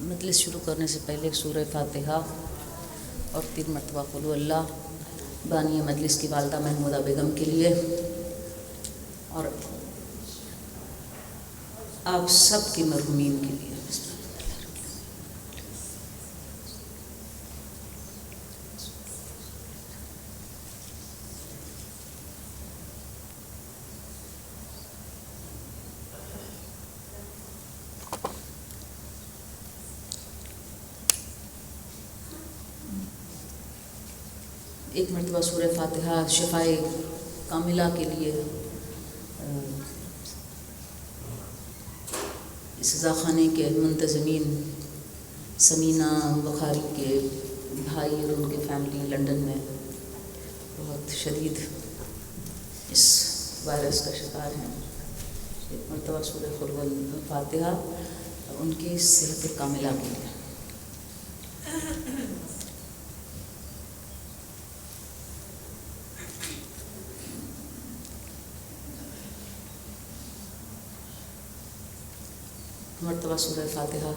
مجلس شروع کرنے سے پہلے سورہ فاتحہ اور 3 مرتبہ قل هو اللہ بانی مجلس کی والدہ محمودہ بیگم کے لیے اور آپ سب کی مرحومین کے لیے۔ ایک مرتبہ سورہ فاتحہ شفائے کاملہ کے لیے اس خانے کے منتظمین سمینہ بخاری کے بھائی اور ان کی فیملی لنڈن میں بہت شدید اس وائرس کا شکار ہیں، ایک مرتبہ سورہ قل هو فاتحہ ان کی صحت کاملہ کے لیے۔ مرتبہ سورہ فاتحہ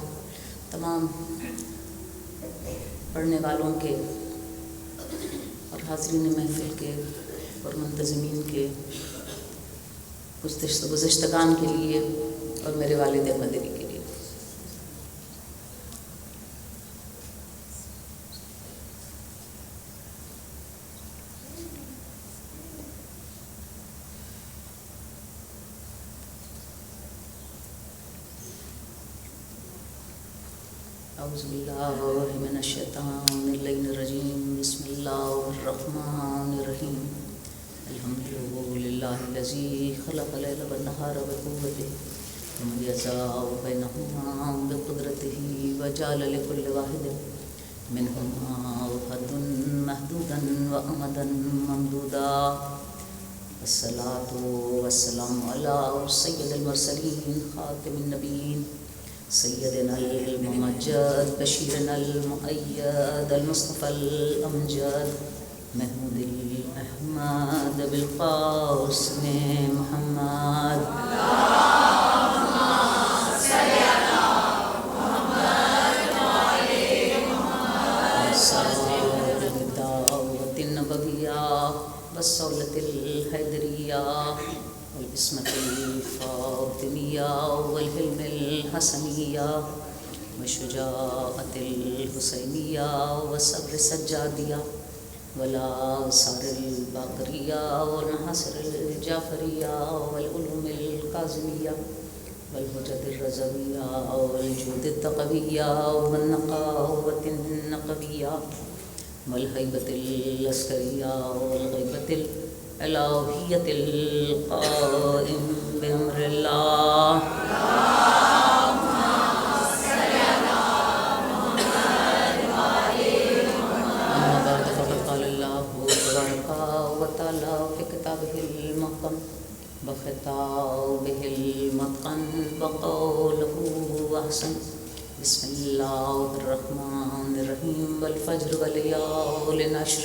تمام پڑھنے والوں کے اور حاضرین محفل کے اور منتظمین کے گزشتگان کے لیے اور میرے والد مدنی کے لیے۔ اعوذ باللہ من الشیطان الرجیم، بسم اللہ الرحمن الرحیم، الحمد للہ الذی خلق اللیل والنہار بقوتہ ثم یضاء بینہما بقدرتہ وجعل لکل واحد منہما حدا محدودا وامدا ممدودا، والصلاة والسلام علی سید المرسلین خاتم النبیین سیدنا الممجد بشیرنا المؤید المصطفى الامجد محمود الاحمد بالقاسم محمد الدعوة النبوية والصولة الحیدریہ والعصمة الفاطمیہ والحلم الحسنیہ والشجاعة الحسینیہ والصبر السجادیہ والآثار الباقریہ والمحاصر الجعفریہ والعلوم القاظمیہ والحجج الرضویہ والجود التقویہ والنقاوة النقویہ والہیبۃ العسکریہ والغیبۃ الالوہیۃ القائم بامر اللہ۔ اما بعد فقد قال اللہ تبارک و تعالی فی کتابہ المحکم بخطابہ المتقن وقولہ احسن، بسم اللہ الرحمن الرحیم، والفجر والیال عشر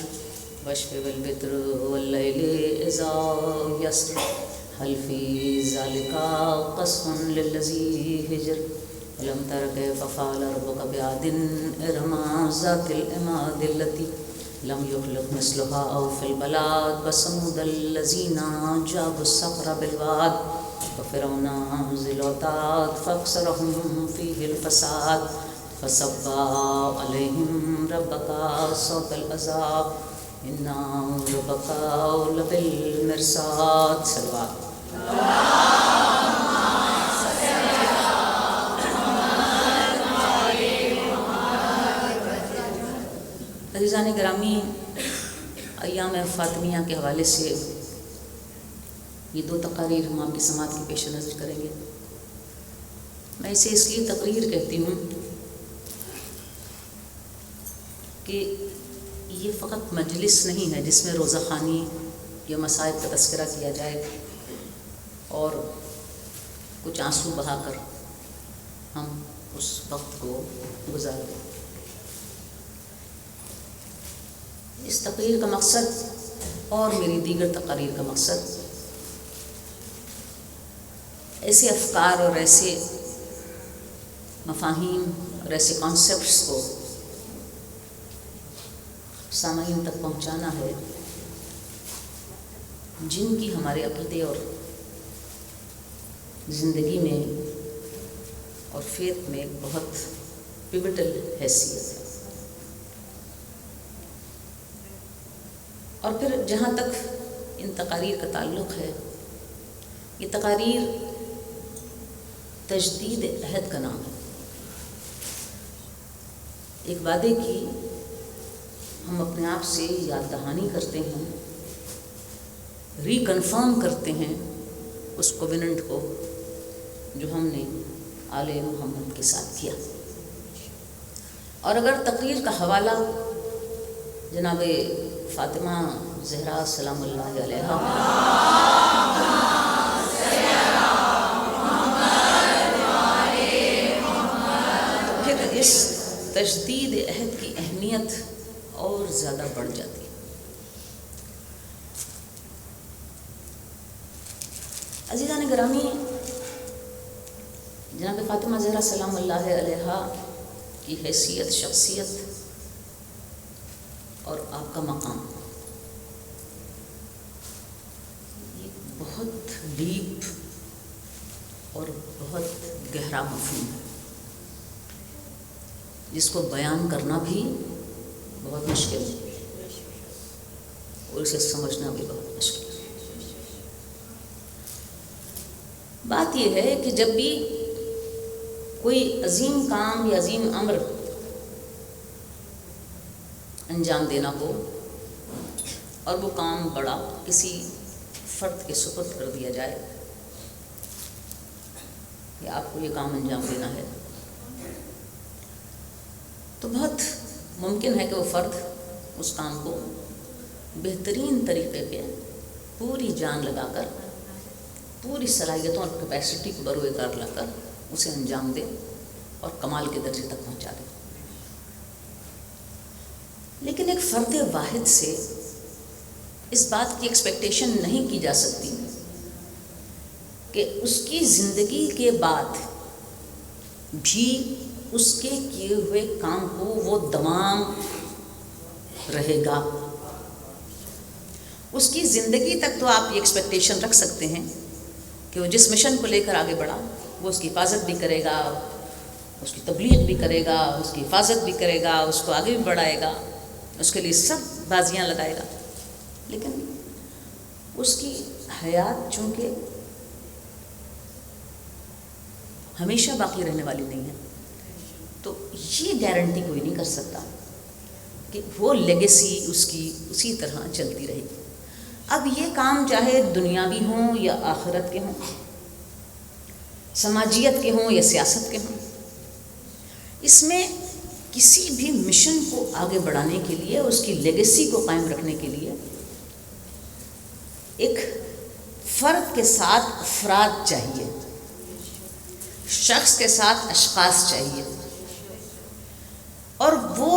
والشفع والوتر واللیل اذا یسر، هل فی ذلک قسم للذی حجر، الم تر کیف فعل ربک بعاد ارم ذات العماد التی لم یخلق مثلها او فی البلاد، وثمود الذین جابوا الصخر بالواد، وفرعون ذی الاوتاد فاکثرهم فیہ الفساد، فصب علیہم ربک صوت العذاب ان ربک لبالمرصاد۔ صلوات عزیزان گرامی، ایام فاطمیہ کے حوالے سے یہ 2 تقاریر ہم آپ کی سماعت کی پیش نظر کریں گے۔ میں اسے اس لیے تقریر کہتی ہوں کہ یہ فقط مجلس نہیں ہے جس میں روزہ خوانی یا مصائب کا تذکرہ کیا جائے اور کچھ آنسو بہا کر ہم اس وقت کو گزار دیں۔ اس تقریر کا مقصد اور میری دیگر تقاریر کا مقصد ایسے افکار اور ایسے مفاہیم اور اور ایسے کانسیپٹس کو سامعین تک پہنچانا ہے جن کی ہمارے عقیدے اور زندگی میں اور فیتھ میں بہت پیوٹل حیثیت ہے. اور پھر جہاں تک ان تقاریر کا تعلق ہے، یہ تقاریر تجدید عہد کا نام ہے. ایک وعدے کی ہم اپنے آپ سے یاد دہانی کرتے ہیں، ریکنفرم کرتے ہیں اس کووننٹ کو جو ہم نے آل محمد کے ساتھ کیا. اور اگر تقریر کا حوالہ جناب فاطمہ زہرا سلام اللہ علیہا تو پھر اس تجدید عہد کی اہمیت اور زیادہ بڑھ جاتی ہے. عزیزان گرامی، جناب فاطمہ زہرا سلام اللہ علیہا کی حیثیت، شخصیت اور آپ کا مقام یہ بہت ڈیپ اور بہت گہرا مفہوم ہے جس کو بیان کرنا بھی بہت مشکل ہے اور اسے سمجھنا بھی بہت مشکل ہے. بات یہ ہے کہ جب بھی کوئی عظیم کام یا عظیم امر انجام دینا ہو اور وہ کام بڑا کسی فرد کے سپرد کر دیا جائے کہ آپ کو یہ کام انجام دینا ہے، تو بہت ممکن ہے کہ وہ فرد اس کام کو بہترین طریقے پہ پوری جان لگا کر، پوری صلاحیتوں اور کیپیسٹی کو بروئے کار لا کر اسے انجام دے اور کمال کے درجے تک پہنچا دے. لیکن ایک فرد واحد سے اس بات کی ایکسپیکٹیشن نہیں کی جا سکتی کہ اس کی زندگی کے بعد بھی اس کے کیے ہوئے کام کو وہ دوام رہے گا. اس کی زندگی تک تو آپ یہ ایکسپیکٹیشن رکھ سکتے ہیں کہ وہ جس مشن کو لے کر آگے بڑھا وہ اس کی حفاظت بھی کرے گا، اس کی تبلیغ بھی کرے گا، اس کی حفاظت بھی کرے گا، اس کو آگے بھی بڑھائے گا، اس کے لیے سب بازیاں لگائے گا. لیکن اس کی حیات چونکہ ہمیشہ باقی رہنے والی نہیں ہے، تو یہ گارنٹی کوئی نہیں کر سکتا کہ وہ لیگیسی اس کی اسی طرح چلتی رہے گی. اب یہ کام چاہے دنیاوی ہوں یا آخرت کے ہوں، سماجیت کے ہوں یا سیاست کے ہوں، اس میں کسی بھی مشن کو آگے بڑھانے کے لیے، اس کی لیگیسی کو قائم رکھنے کے لیے ایک فرد کے ساتھ افراد چاہیے، شخص کے ساتھ اشخاص چاہیے، اور وہ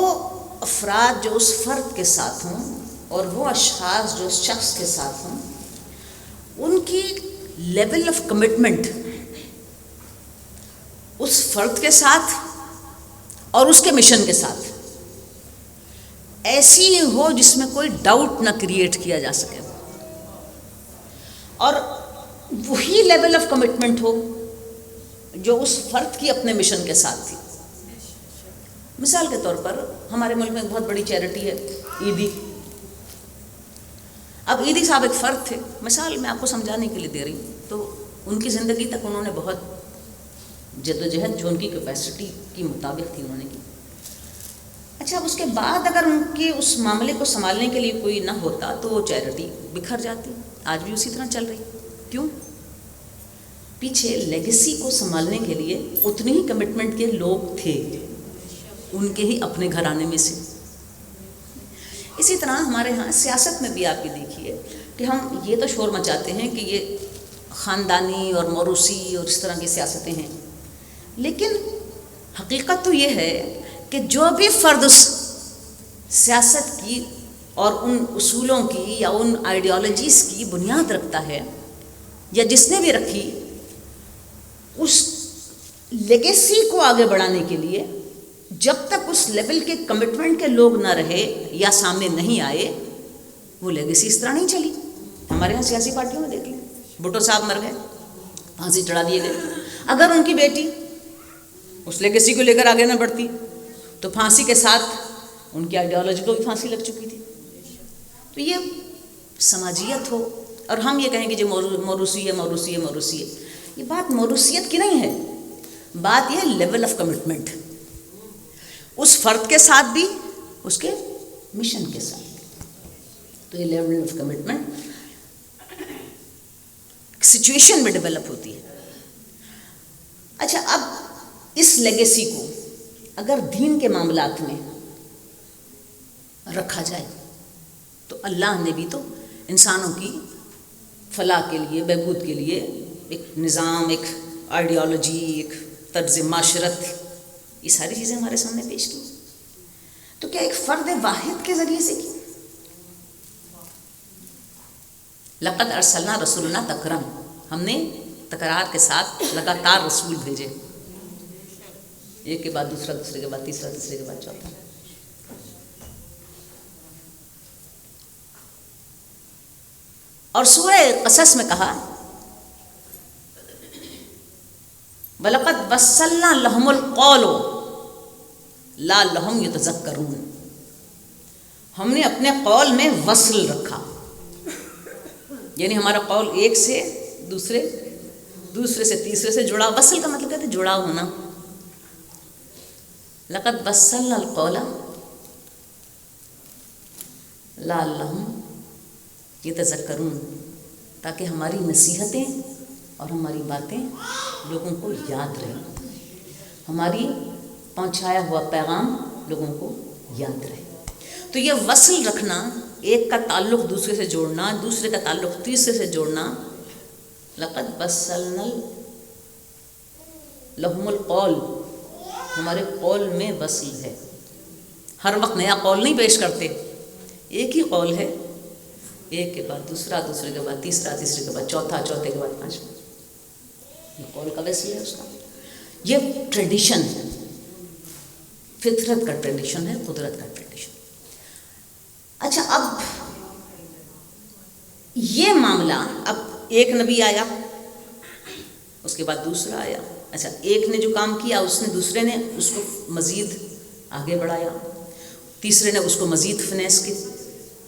افراد جو اس فرد کے ساتھ ہوں اور وہ اشخاص جو اس شخص کے ساتھ ہوں، ان کی لیول آف کمٹمنٹ اس فرد کے ساتھ اور اس کے مشن کے ساتھ ایسی ہو جس میں کوئی ڈاؤٹ نہ کریٹ کیا جا سکے، اور وہی لیول آف کمٹمنٹ ہو جو اس فرد کی اپنے مشن کے ساتھ تھی. مثال کے طور پر ہمارے ملک میں بہت بڑی چیریٹی ہے عیدی. اب عیدی صاحب ایک فرد تھے، مثال میں آپ کو سمجھانے کے لیے دے رہی ہوں، تو ان کی زندگی تک انہوں نے بہت جدوجہد جو ان کی کیپیسٹی کی مطابق تھی انہوں نے کی. اچھا، اب اس کے بعد اگر ان کے اس معاملے کو سنبھالنے کے لیے کوئی نہ ہوتا تو وہ چیریٹی بکھر جاتی. آج بھی اسی طرح چل رہی. کیوں؟ پیچھے لیگیسی کو سنبھالنے کے لیے اتنی ہی کمٹمنٹ کے لوگ تھے، ان کے ہی اپنے گھرانے میں سے. اسی طرح ہمارے ہاں سیاست میں بھی آپ یہ دیکھیے کہ ہم یہ تو شور مچاتے ہیں کہ یہ خاندانی اور موروثی اور اس طرح کی سیاستیں ہیں، لیکن حقیقت تو یہ ہے کہ جو بھی فرد اس سیاست کی اور ان اصولوں کی یا ان آئیڈیالوجیز کی بنیاد رکھتا ہے یا جس نے بھی رکھی، اس لیگیسی کو آگے بڑھانے کے لیے جب تک اس لیول کے کمٹمنٹ کے لوگ نہ رہے یا سامنے نہیں آئے وہ لیگیسی اس طرح نہیں چلی. ہمارے یہاں سیاسی پارٹیوں میں دیکھ لیں, بھٹو صاحب مر گئے, پھانسی چڑھا دیے گئے. اگر ان کی بیٹی اس لیگیسی کو لے کر آگے نہ بڑھتی تو پھانسی کے ساتھ ان کی آئیڈیالوجی کو بھی پھانسی لگ چکی تھی. تو یہ سماجیت ہو اور ہم یہ کہیں کہ جو موروثی ہے, یہ بات موروثیت کی نہیں ہے, بات یہ ہے لیول آف کمٹمنٹ, اس فرد کے ساتھ بھی اس کے مشن کے ساتھ بھی. تو یہ لیول آف کمٹمنٹ سچویشن میں ڈیولپ ہوتی ہے. اچھا, اب اس لیگیسی کو اگر دین کے معاملات میں رکھا جائے تو اللہ نے بھی تو انسانوں کی فلاح کے لیے, بہبود کے لیے ایک نظام, ایک آئیڈیالوجی, ایک طرز معاشرت, یہ ساری چیزیں ہمارے سامنے پیش کی. تو کیا ایک فرد واحد کے ذریعے سے کی؟ لقد ارسلنا رسولنا تکرم, ہم نے تکرار کے ساتھ لگاتار رسول بھیجے, ایک کے بعد دوسرا, دوسرے کے بعد تیسرا, تیسرے کے بعد چوتھا. اور سورہ قصص میں کہا وَلَقَدْ وَصَّلْنَا لَهُمُ الْقَوْلُ لَعَلَّهُمْ يَتَذَكَّرُونَ, ہم نے اپنے قول میں وصل رکھا, یعنی ہمارا قول ایک سے دوسرے, دوسرے سے تیسرے سے جڑا. وصل کا مطلب کہتے ہیں جڑا ہونا. لَقَدْ وَصَّلْنَا الْقَوْلَ لَعَلَّهُمْ يَتَذَكَّرُونَ, تاکہ ہماری نصیحتیں اور ہماری باتیں لوگوں کو یاد رہیں, ہماری پہنچایا ہوا پیغام لوگوں کو یاد رہے. تو یہ وصل رکھنا, ایک کا تعلق دوسرے سے جوڑنا, دوسرے کا تعلق تیسرے سے جوڑنا. لقد وصلنا لہم القول, ہمارے قول میں وصل ہے. ہر وقت نیا قول نہیں پیش کرتے, ایک ہی قول ہے, ایک کے بعد دوسرا, دوسرے کے بعد تیسرا, تیسرے کے بعد چوتھا, چوتھے کے بعد پانچواں. یہ قول کا وصل ہے اس کا. یہ ٹریڈیشن ہے, فطرت کا ٹریڈیشن ہے, قدرت کا ٹریڈیشن. اچھا, اب یہ معاملہ, اب ایک نبی آیا, اس کے بعد دوسرا آیا. اچھا, ایک نے جو کام کیا اس نے دوسرے نے اس کو مزید آگے بڑھایا, تیسرے نے اس کو مزید فنیس کے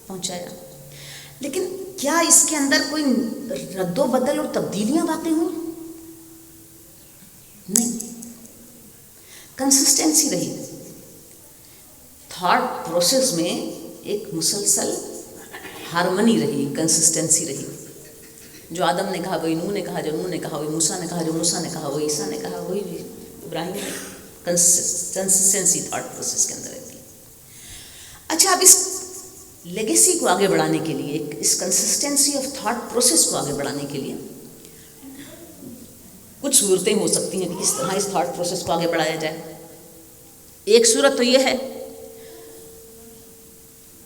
پہنچایا. لیکن کیا اس کے اندر کوئی رد و بدل اور تبدیلیاں واقع ہوئی؟ نہیں, کنسسٹنسی رہی. تھاٹ پروسیس میں ایک مسلسل ہارمنی رہی, کنسسٹنسی رہی. جو آدم نے کہا وہی نوح نے کہا, جو نوح نے کہا وہی موسیٰ نے کہا, جو موسیٰ نے کہا وہی عیسیٰ نے کہا, وہی ابراہیم نے. کنسسٹنسی تھاٹ پروسیس کے اندر رہتی ہے. اچھا, اب اس لیگیسی کو آگے بڑھانے کے لیے, اس کنسسٹنسی آف تھاٹ پروسیس کو آگے بڑھانے کے لیے کچھ صورتیں ہو سکتی ہیں کہ کس طرح اس تھاٹ پروسیس کو آگے بڑھایا جائے. ایک صورت تو یہ ہے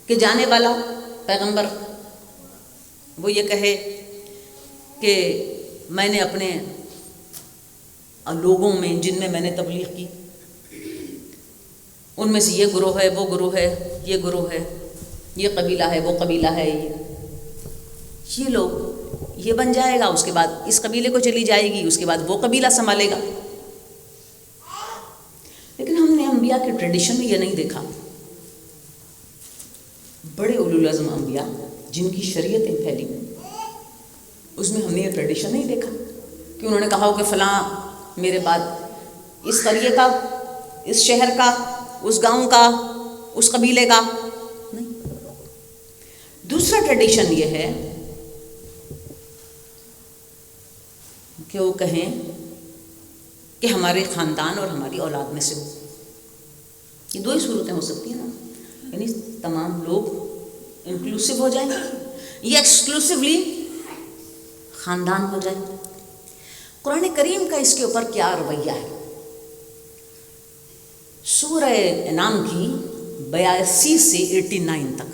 کہ جانے والا پیغمبر وہ یہ کہے کہ میں نے اپنے لوگوں میں جن میں میں نے تبلیغ کی ان میں سے یہ گروہ ہے, وہ گروہ ہے, یہ گروہ ہے, یہ قبیلہ ہے, وہ قبیلہ ہے, یہ لوگ یہ بن جائے گا, اس کے بعد اس قبیلے کو چلی جائے گی, اس کے بعد وہ قبیلہ سنبھالے گا. لیکن ہم نے انبیاء کے ٹریڈیشن میں یہ نہیں دیکھا. بڑے اولو العزم انبیاء جن کی شریعتیں پھیلی اس میں ہم نے یہ ٹریڈیشن نہیں دیکھا کہ انہوں نے کہا ہو کہ فلاں میرے بعد اس قریے کا, اس شہر کا, اس گاؤں کا, اس قبیلے کا. نہیں. دوسرا ٹریڈیشن یہ ہے کہ وہ کہیں کہ ہمارے خاندان اور ہماری اولاد میں سے ہو. یہ دو ہی صورتیں ہو سکتی ہیں نا, یعنی تمام لوگ انکلوسیو ہو جائیں یا ایکسکلوسیولی خاندان ہو جائیں. قرآن کریم کا اس کے اوپر کیا رویہ ہے؟ سورہ انعام کی 82 سے 89 تک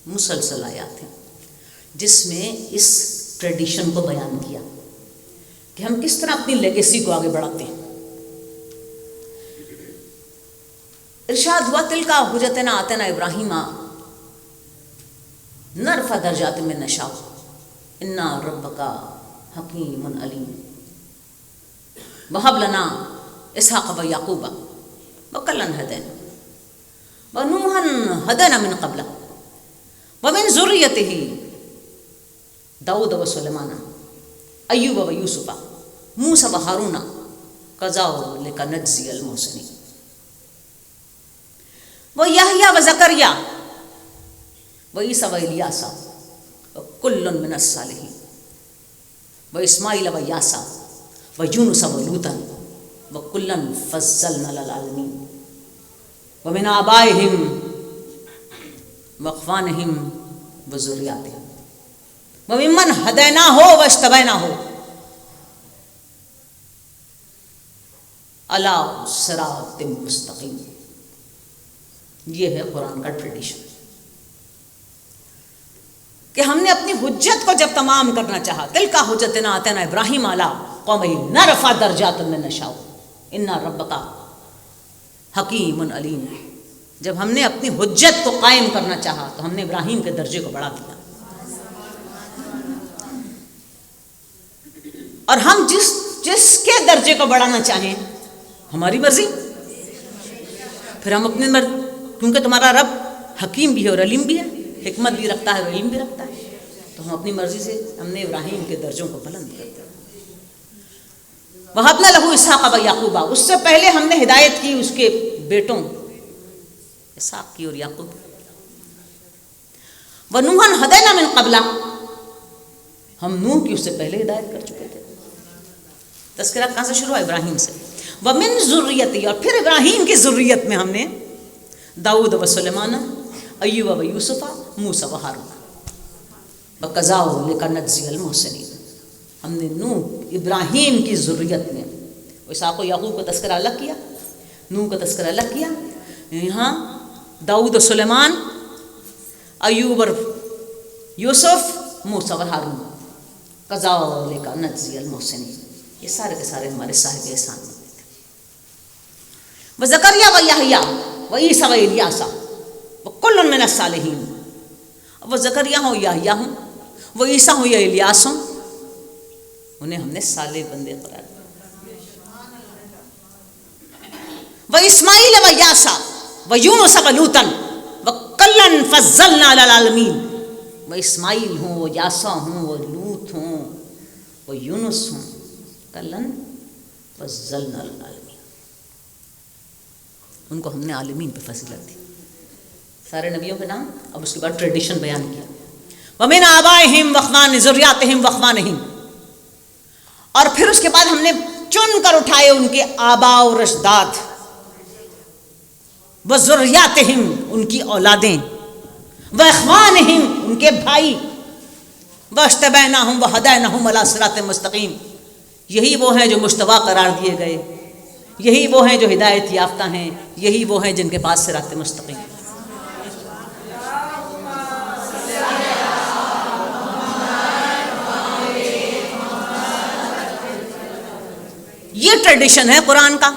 مسلسل آیات ہیں جس میں اس ٹریڈیشن کو بیان کیا کہ ہم کس طرح اپنی لیگیسی کو آگے بڑھاتے ہیں. ارشاد ہوا تلکا حجتنا آتنا ابراہیم نرفع درجات من نشاء انا ربک حکیم علیم وہب لنا اسحاق و یعقوب وکلا ہدینا ونوحا ہدینا من قبل ومن ذریتہ داؤد و سلیمان ایوب و یوسف موسیٰ و ہارون کذالک نجزی المحسنین و یحییٰ و زکریا و عیسیٰ و الیاس کل من الصالحین و اسماعیل و یاسا و یونس و لوطا و کلا فضلنا علی العالمین و من آبائہم و اخوانہم و ذریاتہم و ممن ہدیناہ و اجتبیناہ علی صراط مستقیم. یہ ہے قرآن کا ٹریڈیشن کہ ہم نے اپنی حجت کو جب تمام کرنا چاہا تلکا حجتنا آتینا ابراہیم علی قومہ نرفع درجات من نشاء انا ربک حکیم علیم. جب ہم نے اپنی حجت کو قائم کرنا چاہا تو ہم نے ابراہیم کے درجے کو بڑھا دیا. اور ہم جس کے درجے کو بڑھانا چاہیں ہماری مرضی. پھر ہم اپنی مرضی، کیونکہ تمہارا رب حکیم بھی ہے اور علیم بھی ہے، حکمت بھی رکھتا ہے اور علم بھی رکھتا ہے، تو ہم اپنی مرضی سے ہم نے ابراہیم کے درجوں کو بلند کر دیا. وَهَبْنَا لَهُ إِسْحَاقَ وَيَعْقُوبَ، اس سے پہلے ہم نے ہدایت کی اس کے بیٹوں اسحاق کی اور یعقوب. وَنُوحًا هَدَيْنَا مِن قَبْلَ، ہم نوح کی اس سے پہلے ہدایت کر چکے تھے. تذکرہ کہاں سے شروع ہوا؟ ابراہیم سے. وَمِن ذُرِّيَّتِهِ، اور پھر ابراہیم کی ذریت میں ہم نے داؤد و سلیمان ایوب و یوسف موسیٰ و ہارون وَكَذَلِكَ نَجْزِي الْمُحْسِنِينَ. ہم نے نوح ابراہیم کی ذریت میں اسحاق و یعقوب کا تذکرہ الگ کیا، نوح کا تذکرہ الگ کیا. یہاں داؤد و سلیمان ایوب اور یوسف موسیٰ و ہارون كَذَلِكَ نَجْزِي الْمُحْسِنِينَ. یہ سارے کے سارے ہمارے صاحب احسان بندے تھے. وزکریا و یحییٰ و عیسیٰ و الیاس وکل من الصالحین. وہ زکریا ہوں یحییٰ ہوں، وہ عیسیٰ ہوں یا الیاس ہوں، انہیں ہم نے صالح بندے قرار دیا. و اسماعیل و یاسا و یونس و لوطا وکلا فضلنا علی العالمین. وہ اسماعیل ہوں، وہ یاسا ہوں، وہ لوط ہوں، وہ یونس ہوں، کلن فضلنا علی العالمین، ان کو ہم نے عالمین پہ فضیلت دی. سارے نبیوں کے نام. اب اس کے بعد ٹریڈیشن بیان کیا. وَمِنْ آبَائِهِمْ وَأَخْوَانِ ذُرِّيَّاتِهِمْ وَأَخْوَانِهِمْ، اور پھر اس کے بعد ہم نے چن کر اٹھائے ان کے آبا و اجداد، وَذُرِّيَّاتِهِمْ ان کی اولادیں، وَأَخْوَانِهِمْ ان کے بھائی، وَاجْتَبَيْنَاهُمْ وَهَدَيْنَاهُمْ إِلَىٰ صِرَاطٍ مُسْتَقِيمٍ. یہی وہ ہیں جو مجتبی قرار دیے گئے، یہی وہ ہیں جو ہدایت یافتہ ہیں، یہی وہ ہیں جن کے پاس صراط مستقیم. یہ ٹریڈیشن ہے قرآن کا.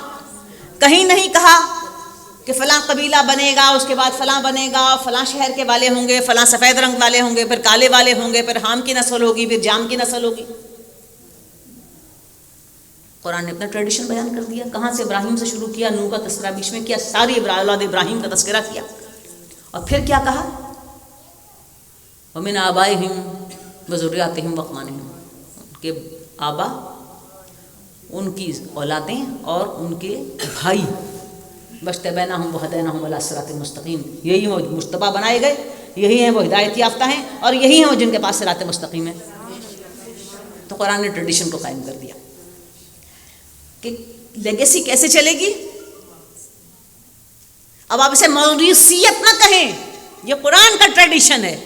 کہیں نہیں کہا کہ فلاں قبیلہ بنے گا، اس کے بعد فلاں بنے گا، فلاں شہر کے والے ہوں گے، فلاں سفید رنگ والے ہوں گے، پھر کالے والے ہوں گے، پھر حام کی نسل ہوگی، پھر جام کی نسل ہوگی. قرآن نے اپنا ٹریڈیشن بیان کر دیا. کہاں سے؟ ابراہیم سے شروع کیا، نوح کا تذکرہ بیچ میں کیا، ساری اولاد ابراہیم کا تذکرہ کیا، اور پھر کیا کہا؟ وَمِنْ آبَائِهِمْ وَذُرِّيَّاتِهِمْ وَأَخْوَانِهِمْ، ان کے آبا، ان کی اولادیں اور ان کے بھائی. وَاجْتَبَيْنَاهُمْ وَهَدَيْنَاهُمْ إِلَىٰ صِرَاطٍ مُسْتَقِيمٍ. یہی وہ مجتبی بنائے گئے، یہی ہیں وہ ہدایت یافتہ ہیں، اور یہی ہیں وہ جن کے پاس صراط مستقیم ہے. تو قرآن نے ٹریڈیشن کو قائم کر دیا کہ لیگیسی کیسے چلے گی. اب آپ اسے موروثیت نہ کہیں، یہ قرآن کا ٹریڈیشن ہے،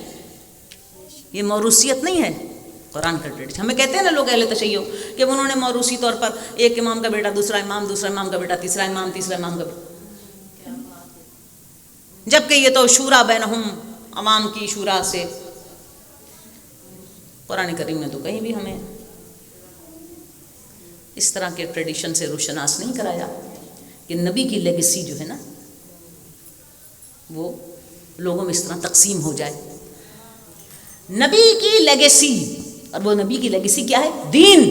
یہ موروثیت نہیں ہے، قرآن کا ٹریڈیشن. ہمیں کہتے ہیں نا لوگ اہل تشیع کہ انہوں نے موروثی طور پر ایک امام کا بیٹا دوسرا امام کا بیٹا تیسرا امام کا بیٹا، جبکہ یہ تو شورا بینہم، عوام کی شورا سے. قرآن کریم نے تو کہیں بھی ہمیں اس طرح کے ٹریڈیشن سے روشناس نہیں کرایا کہ نبی کی لیگیسی جو ہے نا وہ لوگوں میں اس طرح تقسیم ہو جائے. نبی کی لیگیسی، اور وہ نبی کی لیگیسی کیا ہے؟ دین.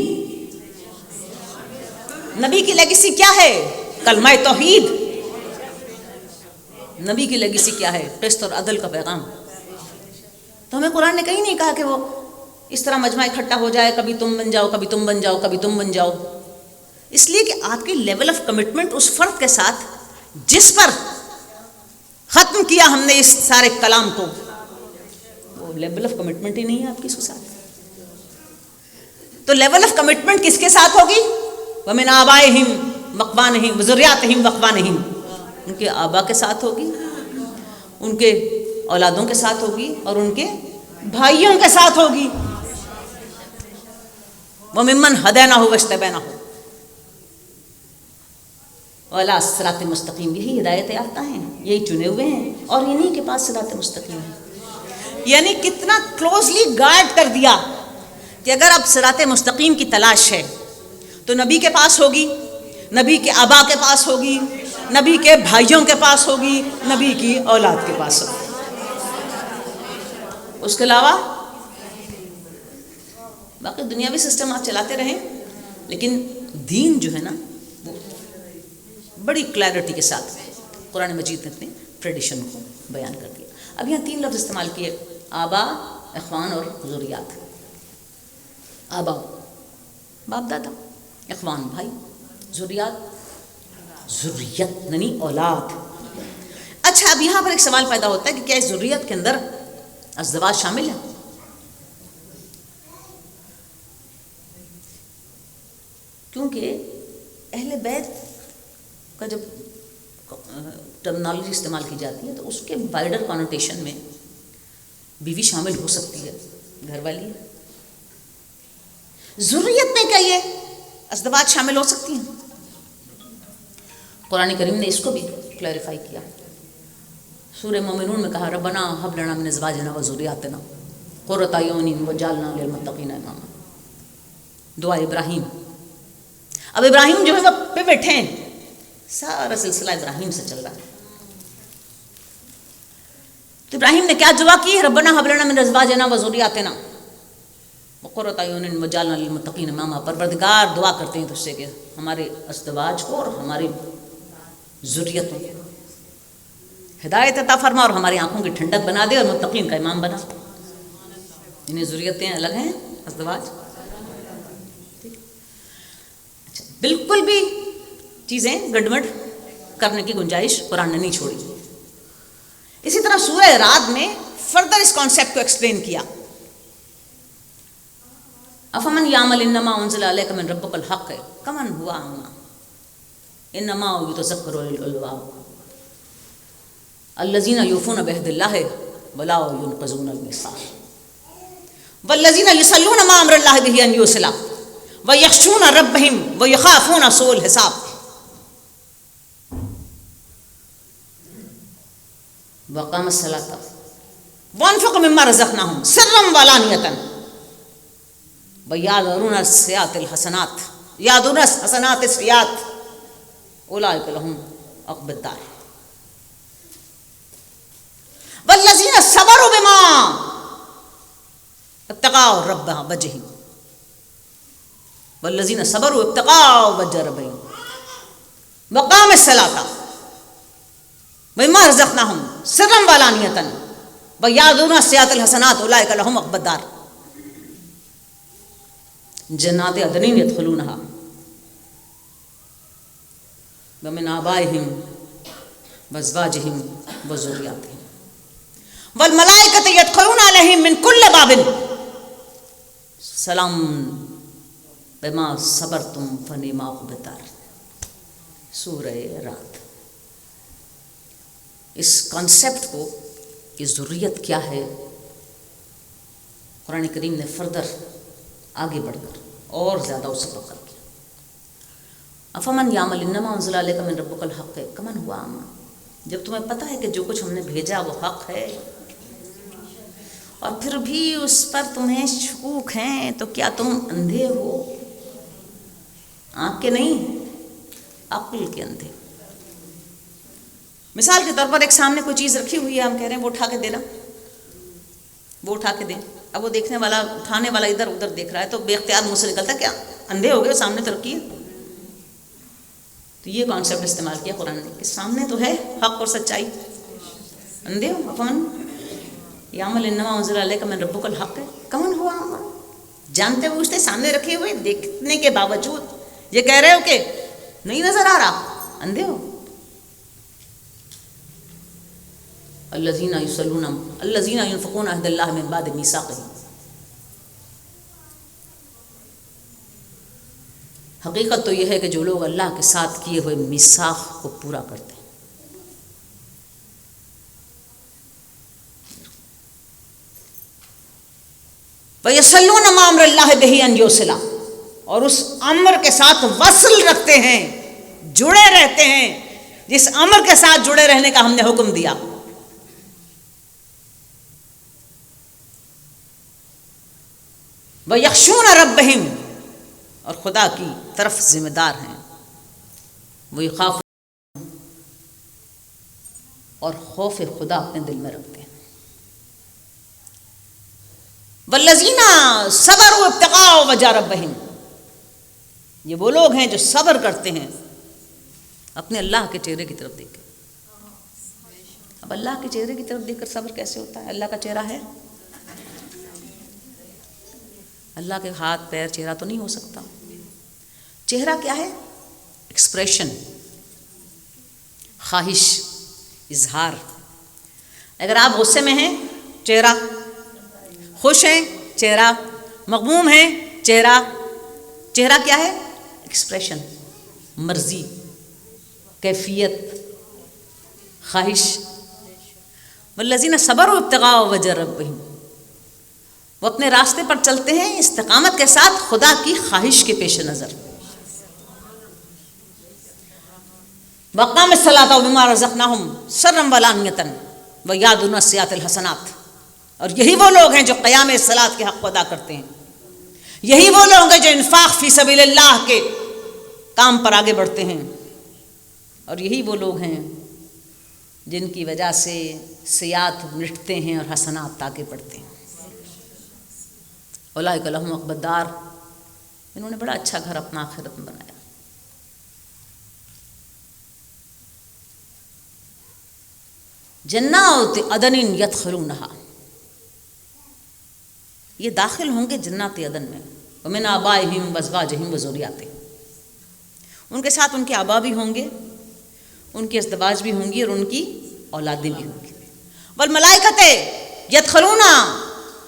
نبی کی لیگیسی کیا ہے؟ کلمہ توحید. نبی کی لیگیسی کیا ہے؟ قسط اور عدل کا پیغام. تو ہمیں قرآن نے کہیں نہیں کہا کہ وہ اس طرح مجمع اکٹھا ہو جائے، کبھی تم بن جاؤ، کبھی تم بن جاؤ، کبھی تم بن جاؤ. اس لیے کہ آپ کی لیول آف کمٹمنٹ اس فرد کے ساتھ جس پر ختم کیا ہم نے اس سارے کلام کو، وہ لیول آف کمٹمنٹ ہی نہیں ہے آپ کی اس کے ساتھ. تو لیول آف کمٹمنٹ کس کے ساتھ ہوگی؟ وَمِنْ آبَائِهِمْ وَأَقْوَانِهِمْ وَذُرِّيَّاتِهِمْ وَأَقْوَانِهِمْ. ان کے آبا کے ساتھ ہوگی، ان کے اولادوں کے ساتھ ہوگی، اور ان کے بھائیوں کے ساتھ ہوگی. وَمِمَّنْ هَدَيْنَاهُ وَاجْتَبَيْنَاهُ وَعَلَىٰ صِرَاطٍ مُسْتَقِيمٍ. یہی ہدایت یافتہ ہیں، یہی چنے ہوئے ہیں، اور انہی کے پاس صراط مستقیم ہے. یعنی کتنا کلوزلی گارڈ کر دیا کہ اگر اب صراط مستقیم کی تلاش ہے تو نبی کے پاس ہوگی، نبی کے آبا کے پاس ہوگی، نبی کے بھائیوں کے پاس ہوگی، نبی کی اولاد کے پاس ہوگی. اس کے علاوہ باقی دنیاوی سسٹم آپ چلاتے رہیں، لیکن دین جو ہے نا وہ بڑی کلیئرٹی کے ساتھ قرآن مجید نے اپنی ٹریڈیشن کو بیان کر دیا. اب یہاں 3 لفظ استعمال کیے: آبا، اخوان اور ذریات. آبا باپ دادا، اخوان بھائی، ذریات ذریت یعنی اولاد. اچھا، اب یہاں پر ایک سوال پیدا ہوتا ہے کہ کیا اس ذریت کے اندر ازدواج شامل ہے؟ کیونکہ اہل بیت کا جب ٹرمنالوجی استعمال کی جاتی ہے تو اس کے وائڈر کانوٹیشن میں بیوی شامل ہو سکتی ہے، گھر والی. ذریت میں کیا یہ ازدواج شامل ہو سکتی ہیں؟ قرآن کریم نے اس کو بھی کلیریفائی کیا. سورہ مومنون میں کہا: ربنا ہب لنا من ازواجنا وذریاتنا قرۃ اعین وجعلنا للمتقین اماما. دعا ابراہیم. اب ابراہیم جو ہے وہ پہ بیٹھے ہیں، سارا سلسلہ ابراہیم سے چل رہا ہے. تو ابراہیم نے کیا دعا کی؟ ربنا ہب لنا من ازواجنا وذریاتنا قرۃ اعین وجعلنا للمتقین اماما. پروردگار دعا کرتے ہیں تجھ سے کہ ہمارے ازدواج کو اور ہماری ذریتوں کو ہدایت عطا فرما، اور ہماری آنکھوں کی ٹھنڈک بنا دے، اور متقین کا امام بنا. انہیں ذریتیں الگ ہیں، ازدواج. اچھا، بالکل بھی چیزیں گڑبڑ کرنے کی گنجائش قرآن نے نہیں چھوڑی. اسی طرح سورہ رعد میں فردر اس کانسیپٹ کو ایکسپلین کیا: افمن یعمل انما انزل الیک من ربک الحق کمن ہوا اعمی انما یتذکر اولو الالباب الذین یوفون بعہد اللہ ولا ینقضون المیثاق والذین یصلون ما امر اللہ بہ ان یوصل ویخشون ربہم ویخافون سوء الحساب وقام الصلاۃ وانفق مما رزقناہم سرا وعلانیۃ ویادرون السیئات الحسنات یادرون الحسنات السیئات اولئک لہم عقبی الدار والذین صبروا بما ابتغاء رب وجہہ والذین صبروا ابتغاء وجہ ربہم وقام الصلاۃ ومما رزقناہم سرا وعلانیۃ ویادرون السیئات الحسنات اولئک لہم عقبی الدار جنات عدن یدخلونہا ومن آبائہم وازواجہم وذریاتہم والملائکۃ یدخلون علیہم من کل باب سلام بما صبرتم فنعم عقبی الدار. سورہ رعد. اس کانسیپٹ کو کہ ذریت کیا ہے قرآن کریم نے فردر آگے بڑھ کر اور زیادہ اسے پکڑ کیا. افمن یعمل انما انزل الیک من ربک الحق کمن ہوا اعمی. جب تمہیں پتہ ہے کہ جو کچھ ہم نے بھیجا وہ حق ہے اور پھر بھی اس پر تمہیں شکوک ہیں تو کیا تم اندھے ہو؟ آنکھ کے نہیں، عقل کے اندھے. مثال کے طور پر ایک سامنے کوئی چیز رکھی ہوئی ہے، ہم کہہ رہے ہیں وہ اٹھا کے دینا، وہ اٹھا کے دیں. اب وہ دیکھنے والا، اٹھانے والا ادھر ادھر دیکھ رہا ہے تو بے اختیار منہ سے نکلتا ہے کیا اندھے ہو گئے، سامنے تو رکھی ہے. تو یہ کانسیپٹ استعمال کیا قرآن نے کہ سامنے تو ہے حق اور سچائی، اندھے ہو. افمن یعمل انما انزل الیک من ربک الحق کمن ہوا عمل. جانتے پوچھتے سامنے رکھے ہوئے دیکھنے کے باوجود یہ کہہ رہے ہو کہ نہیں نظر آ رہا، اندھے ہو. الذین ينفقون عہد اللہ من بعد میثاقہ. حقیقت تو یہ ہے کہ جو لوگ اللہ کے ساتھ کیے ہوئے میثاق کو پورا کرتے ہیں. وَيَصَلُّونَ مَا أَمْرَ اللَّهِ بِهِ أَنْ يُوصِلَ، اور اس امر کے ساتھ وصل رکھتے ہیں، جڑے رہتے ہیں جس امر کے ساتھ جڑے رہنے کا ہم نے حکم دیا. وَيَخْشُونَ رَبَّهُمْ، اور خدا کی طرف ذمہ دار ہیں. وَيَخَافُونَ، اور خوف خدا اپنے دل میں رکھتے ہیں. وَالَّذِينَ صَبَرُوا ابْتِغَاءَ وَجْهِ رَبِّهِمْ، یہ وہ لوگ ہیں جو صبر کرتے ہیں اپنے اللہ کے چہرے کی طرف دیکھ کے. اب اللہ کے چہرے کی طرف دیکھ کر صبر کیسے ہوتا ہے؟ اللہ کا چہرہ ہے، اللہ کے ہاتھ پیر چہرہ تو نہیں ہو سکتا. چہرہ کیا ہے؟ ایکسپریشن، خواہش، اظہار. اگر آپ غصے میں ہیں چہرہ، خوش ہیں چہرہ، مغموم ہیں چہرہ. چہرہ کیا ہے؟ ایکسپریشن، مرضی، کیفیت، خواہش. والذین صبروا ابتغاء وجہ ربہم، وہ اپنے راستے پر چلتے ہیں استقامت کے ساتھ خدا کی خواہش کے پیش نظر. وَأَقَامُوا الصَّلَاةَ وَمِمَّا رَزَقْنَاهُمْ سِرًّا وَعَلَانِيَةً وَيَأْتُونَ السَّيِّئَاتِ الْحَسَنَاتِ. اور یہی وہ لوگ ہیں جو قیام صلاۃ کے حق کو ادا کرتے ہیں. یہی وہ لوگ ہیں جو انفاق فی سبیل اللہ کے کام پر آگے بڑھتے ہیں. اور یہی وہ لوگ ہیں جن کی وجہ سے سیئات مٹتے ہیں اور حسنات آگے بڑھتے ہیں. اولئک لہم عقبی الدار، انہوں نے بڑا اچھا گھر اپنا آخرت میں بنایا. جنات عدن یدخلونہا، یہ داخل ہوں گے جنات عدن میں. ومن آبائہم وازواجہم وذریاتہم، ان کے ساتھ ان کے آبا بھی ہوں گے، ان کی ازدواج بھی ہوں گی اور ان کی اولادیں بھی ہوں گی. والملائکۃ یدخلون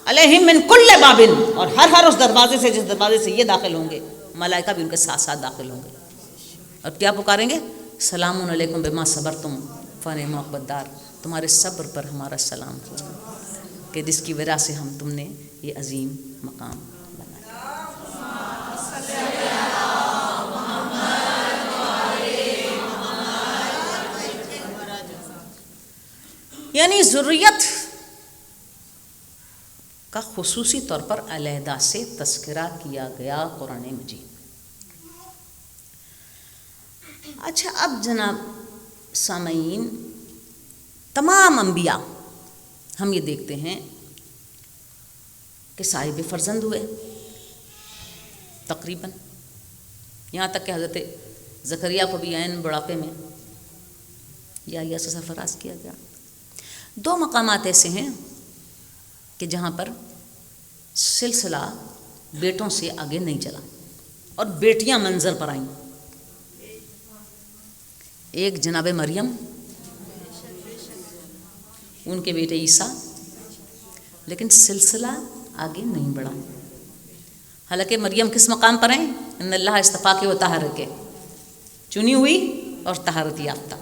علیہم من کل باب، اور ہر اس دروازے سے جس دروازے سے یہ داخل ہوں گے ملائکہ بھی ان کے ساتھ ساتھ داخل ہوں گے. اور کیا پکاریں گے؟ سلام علیکم بما صبرتم فنعم عقبی الدار، تمہارے صبر پر ہمارا سلام ہو کہ جس کی وجہ سے ہم تم نے یہ عظیم مقام بنایا. یعنی ذریت کا خصوصی طور پر علیحدہ سے تذکرہ کیا گیا قرآن مجید. اچھا، اب جناب سامعین، تمام انبیاء ہم یہ دیکھتے ہیں کہ صاحب فرزند ہوئے تقریباً، یہاں تک کہ حضرت زکریا کو بھی عین بڑھاپے میں یا سے سرفراز کیا گیا. 2 مقامات ایسے ہیں کہ جہاں پر سلسلہ بیٹوں سے آگے نہیں چلا اور بیٹیاں منظر پر آئیں. ایک جناب مریم، ان کے بیٹے عیسیٰ، لیکن سلسلہ آگے نہیں بڑھا. حالانکہ مریم کس مقام پر ہیں؟ ان اللہ اصطفاک و طہرک، چنی ہوئی اور طہارت یافتہ.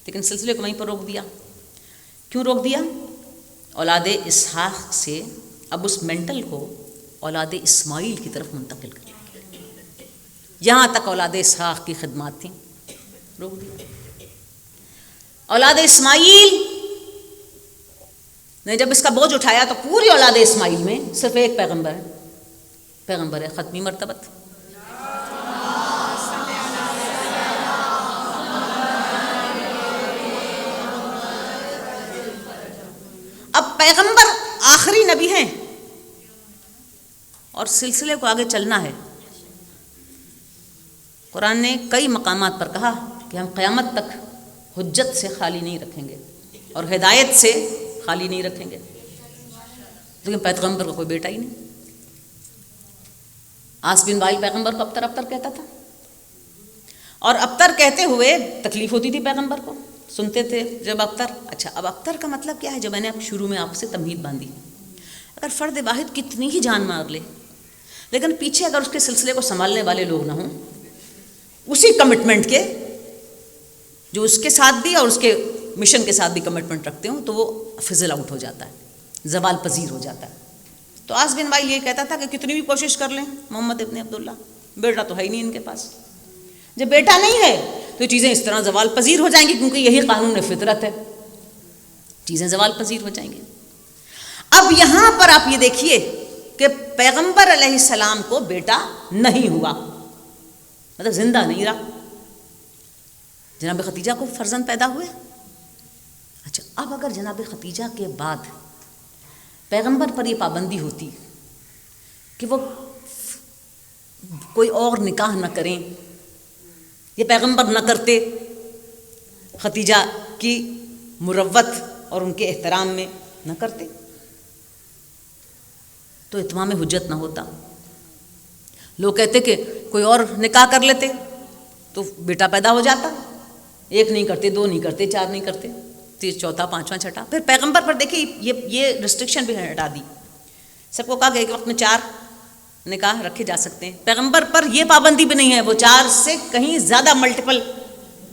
لیکن سلسلے کو وہیں پر روک دیا. کیوں روک دیا؟ اولاد اسحاق سے اب اس مینٹل کو اولاد اسماعیل کی طرف منتقل کر دیا. یہاں تک اولاد اسحاق کی خدمات تھیں، روک دیا. اولاد اسماعیل نے جب اس کا بوجھ اٹھایا تو پوری اولاد اسماعیل میں صرف ایک پیغمبر ہے ختمی مرتبت. پیغمبر آخری نبی ہیں اور سلسلے کو آگے چلنا ہے. قرآن نے کئی مقامات پر کہا کہ ہم قیامت تک حجت سے خالی نہیں رکھیں گے اور ہدایت سے خالی نہیں رکھیں گے. لیکن پیغمبر کا کوئی بیٹا ہی نہیں. آس بن وائل پیغمبر کو ابتر ابتر کہتا تھا، اور ابتر کہتے ہوئے تکلیف ہوتی تھی پیغمبر کو، سنتے تھے جب ابتر. اچھا، اب ابتر کا مطلب کیا ہے؟ جو میں نے اب شروع میں آپ سے تمہید باندھی، اگر فرد واحد کتنی ہی جان مار لے لیکن پیچھے اگر اس کے سلسلے کو سنبھالنے والے لوگ نہ ہوں اسی کمٹمنٹ کے، جو اس کے ساتھ بھی اور اس کے مشن کے ساتھ بھی کمٹمنٹ رکھتے ہوں، تو وہ فزل آؤٹ ہو جاتا ہے، زوال پذیر ہو جاتا ہے. تو آس بن وائل یہ کہتا تھا کہ کتنی بھی کوشش کر لیں محمد ابن عبداللہ، بیٹا تو ہے ہی نہیں ان کے پاس. جب بیٹا نہیں ہے تو یہ چیزیں اس طرح زوال پذیر ہو جائیں گی، کیونکہ یہی قانون فطرت ہے، چیزیں زوال پذیر ہو جائیں گی. اب یہاں پر آپ یہ دیکھیے کہ پیغمبر علیہ السلام کو بیٹا نہیں ہوا، مطلب زندہ نہیں رہا. جناب ختیجہ کو فرزند پیدا ہوئے. اچھا، اب اگر جناب ختیجہ کے بعد پیغمبر پر یہ پابندی ہوتی کہ وہ کوئی اور نکاح نہ کریں، یہ پیغمبر نہ کرتے، ختیجہ کی مروت اور ان کے احترام میں نہ کرتے، تو اتمام حجت نہ ہوتا. لوگ کہتے کہ کوئی اور نکاح کر لیتے تو بیٹا پیدا ہو جاتا. ایک نہیں کرتے، دو نہیں کرتے، چار نہیں کرتے، تیس، چوتھا، پانچواں، چھٹا. پھر پیغمبر پر دیکھیے یہ ریسٹرکشن بھی ہٹا دی. سب کو کہا کہ ایک وقت میں 4 نکاح رکھے جا سکتے ہیں. پیغمبر پر یہ پابندی بھی نہیں ہے، وہ 4 سے کہیں زیادہ ملٹیپل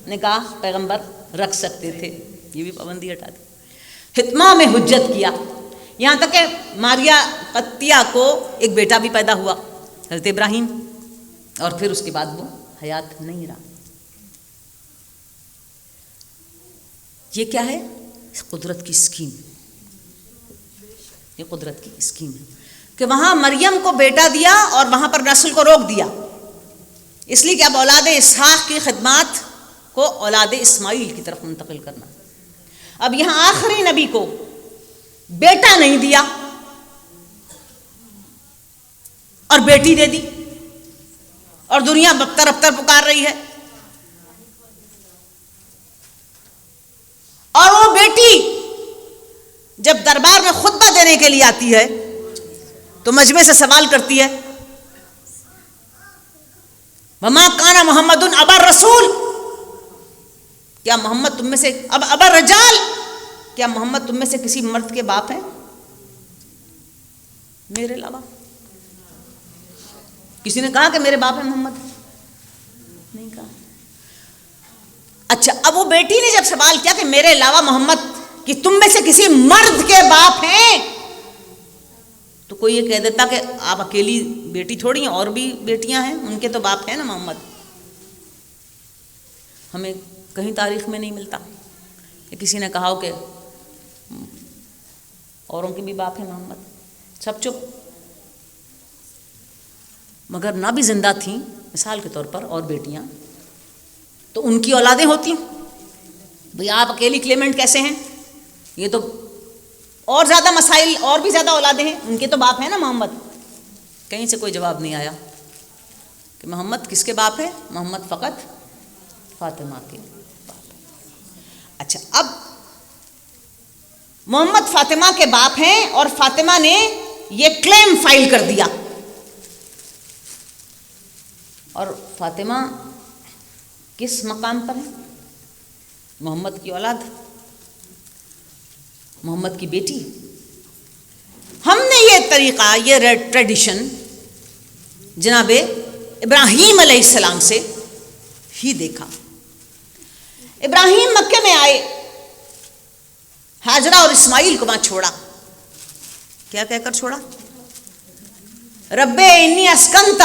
نکاح پیغمبر رکھ سکتے تھے، یہ بھی پابندی ہٹا دی. ختمہ میں حجت کیا، یہاں تک کہ ماریا قطیہ کو ایک بیٹا بھی پیدا ہوا، حضرت ابراہیم، اور پھر اس کے بعد وہ حیات نہیں رہا. یہ کیا ہے؟ قدرت کی اسکیم. یہ قدرت کی اسکیم ہے کہ وہاں مریم کو بیٹا دیا اور وہاں پر نسل کو روک دیا، اس لیے کہ اب اولاد اسحاق کی خدمات کو اولاد اسماعیل کی طرف منتقل کرنا. اب یہاں آخری نبی کو بیٹا نہیں دیا اور بیٹی دے دی، اور دنیا ابتر ابتر پکار رہی ہے. اور وہ بیٹی جب دربار میں خطبہ دینے کے لیے آتی ہے تو مجمع سے سوال کرتی ہے، وما کان محمد ابا رسول، کیا محمد تم میں سے ابا رجال، کیا محمد تم میں سے کسی مرد کے باپ ہیں میرے علاوہ؟ کسی نے کہا کہ میرے باپ ہے محمد؟ نہیں کہا. اچھا، اب وہ بیٹی نے جب سوال کیا کہ میرے علاوہ محمد کہ تم میں سے کسی مرد کے باپ ہیں، تو کوئی یہ کہہ دیتا کہ آپ اکیلی بیٹی تھوڑی ہیں، اور بھی بیٹیاں ہیں، ان کے تو باپ ہیں نا محمد. ہمیں کہیں تاریخ میں نہیں ملتا کہ کسی نے کہا ہو کہ اوروں کے بھی باپ ہیں محمد. سب چپ. مگر نہ بھی زندہ تھیں مثال کے طور پر اور بیٹیاں، تو ان کی اولادیں ہوتی. بھئی آپ اکیلی کلیمنٹ کیسے ہیں؟ یہ تو اور زیادہ مسائل، اور بھی زیادہ اولادیں ہیں، ان کے تو باپ ہیں نا محمد. کہیں سے کوئی جواب نہیں آیا کہ محمد کس کے باپ ہے؟ محمد فقط فاطمہ کے باپ. اچھا، اب محمد فاطمہ کے باپ ہیں اور فاطمہ نے یہ کلیم فائل کر دیا. اور فاطمہ کس مقام پر ہے؟ محمد کی اولاد، محمد کی بیٹی. ہم نے یہ طریقہ، یہ ٹریڈیشن جناب ابراہیم علیہ السلام سے ہی دیکھا. ابراہیم مکے میں آئے، ہاجرہ اور اسماعیل کو وہاں چھوڑا. کیا کہہ کر چھوڑا؟ رب انی اسکنت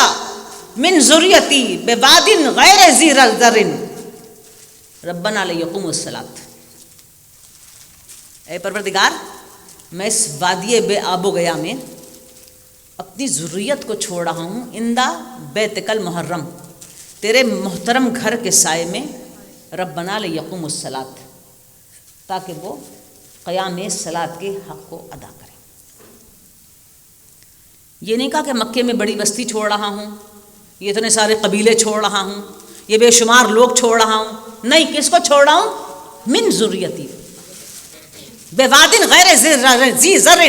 من ذریتی بواد غیر ذی زرع ربنا لیقوموا الصلاۃ. اے پروردگار، میں اس وادی بے آب و گیا میں اپنی ذریت کو چھوڑ رہا ہوں، اندہ بیتک المحرم، تیرے محترم گھر کے سائے میں، ربنا لیقوموا الصلاۃ، تاکہ وہ قیام صلات کے حق کو ادا کریں. یہ نہیں کہا کہ مکے میں بڑی بستی چھوڑ رہا ہوں, یہ اتنے سارے قبیلے چھوڑ رہا ہوں, یہ بے شمار لوگ چھوڑ رہا ہوں. نہیں, کس کو چھوڑ رہا ہوں؟ من ذریتی بواد غیر ذی زرع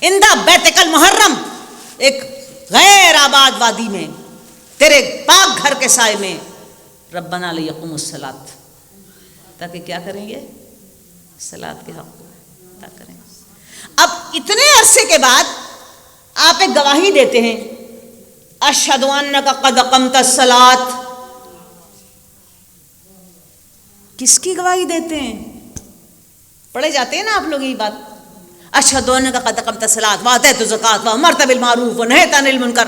عند بیتک المحرم, ایک غیر آباد وادی میں تیرے پاک گھر کے سائے میں, ربنا لیقوموا الصلاۃ, تاکہ کیا کریں گے؟ صلاۃ کے حق کو ادا کریں. اب اتنے عرصے کے بعد آپ ایک گواہی دیتے ہیں, اشہد انک قد اقمت الصلاۃ. کس کی گواہی دیتے ہیں؟ پڑھے جاتے ہیں نا آپ لوگ یہی بات, اشہد انک قد اقمت الصلاۃ وآتیت الزکوٰۃ وامرت بالمعروف ونہیت عن المنکر.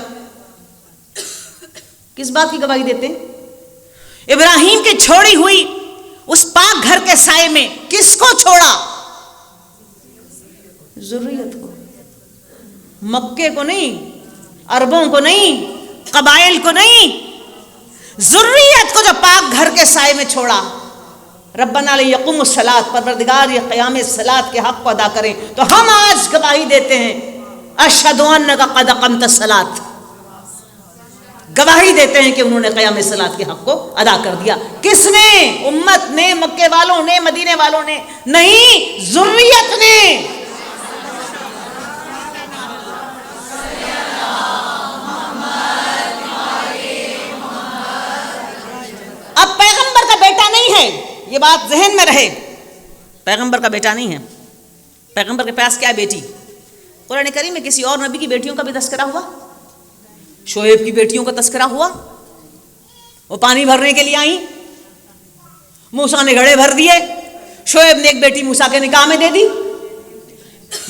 کس بات کی گواہی دیتے ہیں؟ ابراہیم کی چھوڑی ہوئی اس پاک گھر کے سائے میں کس کو چھوڑا؟ ذریت کو. مکے کو نہیں, عربوں کو نہیں, قبائل کو نہیں, ذریت کو جو پاک گھر کے سائے میں چھوڑا. ربنا لیقوموا الصلاۃ, پروردگار یہ قیام صلات کے حق کو ادا کریں. تو ہم آج گواہی دیتے ہیں اشہد انک قد اقمت الصلاۃ, گواہی دیتے ہیں کہ انہوں نے قیام صلات کے حق کو ادا کر دیا. کس نے؟ امت نے, مکے والوں نے, مدینے والوں نے نہیں, ذریت نے. اب پیغمبر کا بیٹا نہیں ہے, یہ بات ذہن میں رہے, پیغمبر کا بیٹا نہیں ہے. پیغمبر کے پاس کیا بیٹی؟ قرآن کریم میں کسی اور نبی کی بیٹیوں کا بھی تذکرہ ہوا. شعیب کی بیٹیوں کا تذکرہ ہوا, وہ پانی بھرنے کے لیے آئیں, موسیٰ نے گھڑے بھر دیے, شعیب نے ایک بیٹی موسیٰ کے نکاح میں دے دی.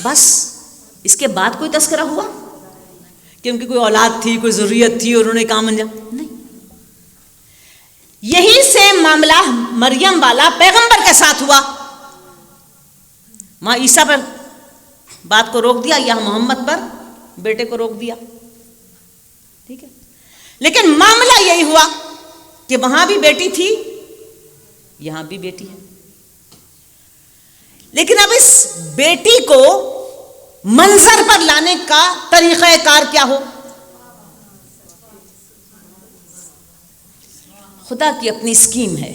بس اس کے بعد کوئی تذکرہ ہوا کہ ان کی کوئی اولاد تھی, کوئی ذریت تھی اور انہوں نے کام انجام نہیں. یہی سے معاملہ مریم والا پیغمبر کے ساتھ ہوا. ماں عیسیٰ پر بات کو روک دیا, یہاں محمد پر بیٹے کو روک دیا. ٹھیک ہے, لیکن معاملہ یہی ہوا کہ وہاں بھی بیٹی تھی, یہاں بھی بیٹی ہے. لیکن اب اس بیٹی کو منظر پر لانے کا طریقہ کار کیا ہو؟ خدا کی اپنی اسکیم ہے,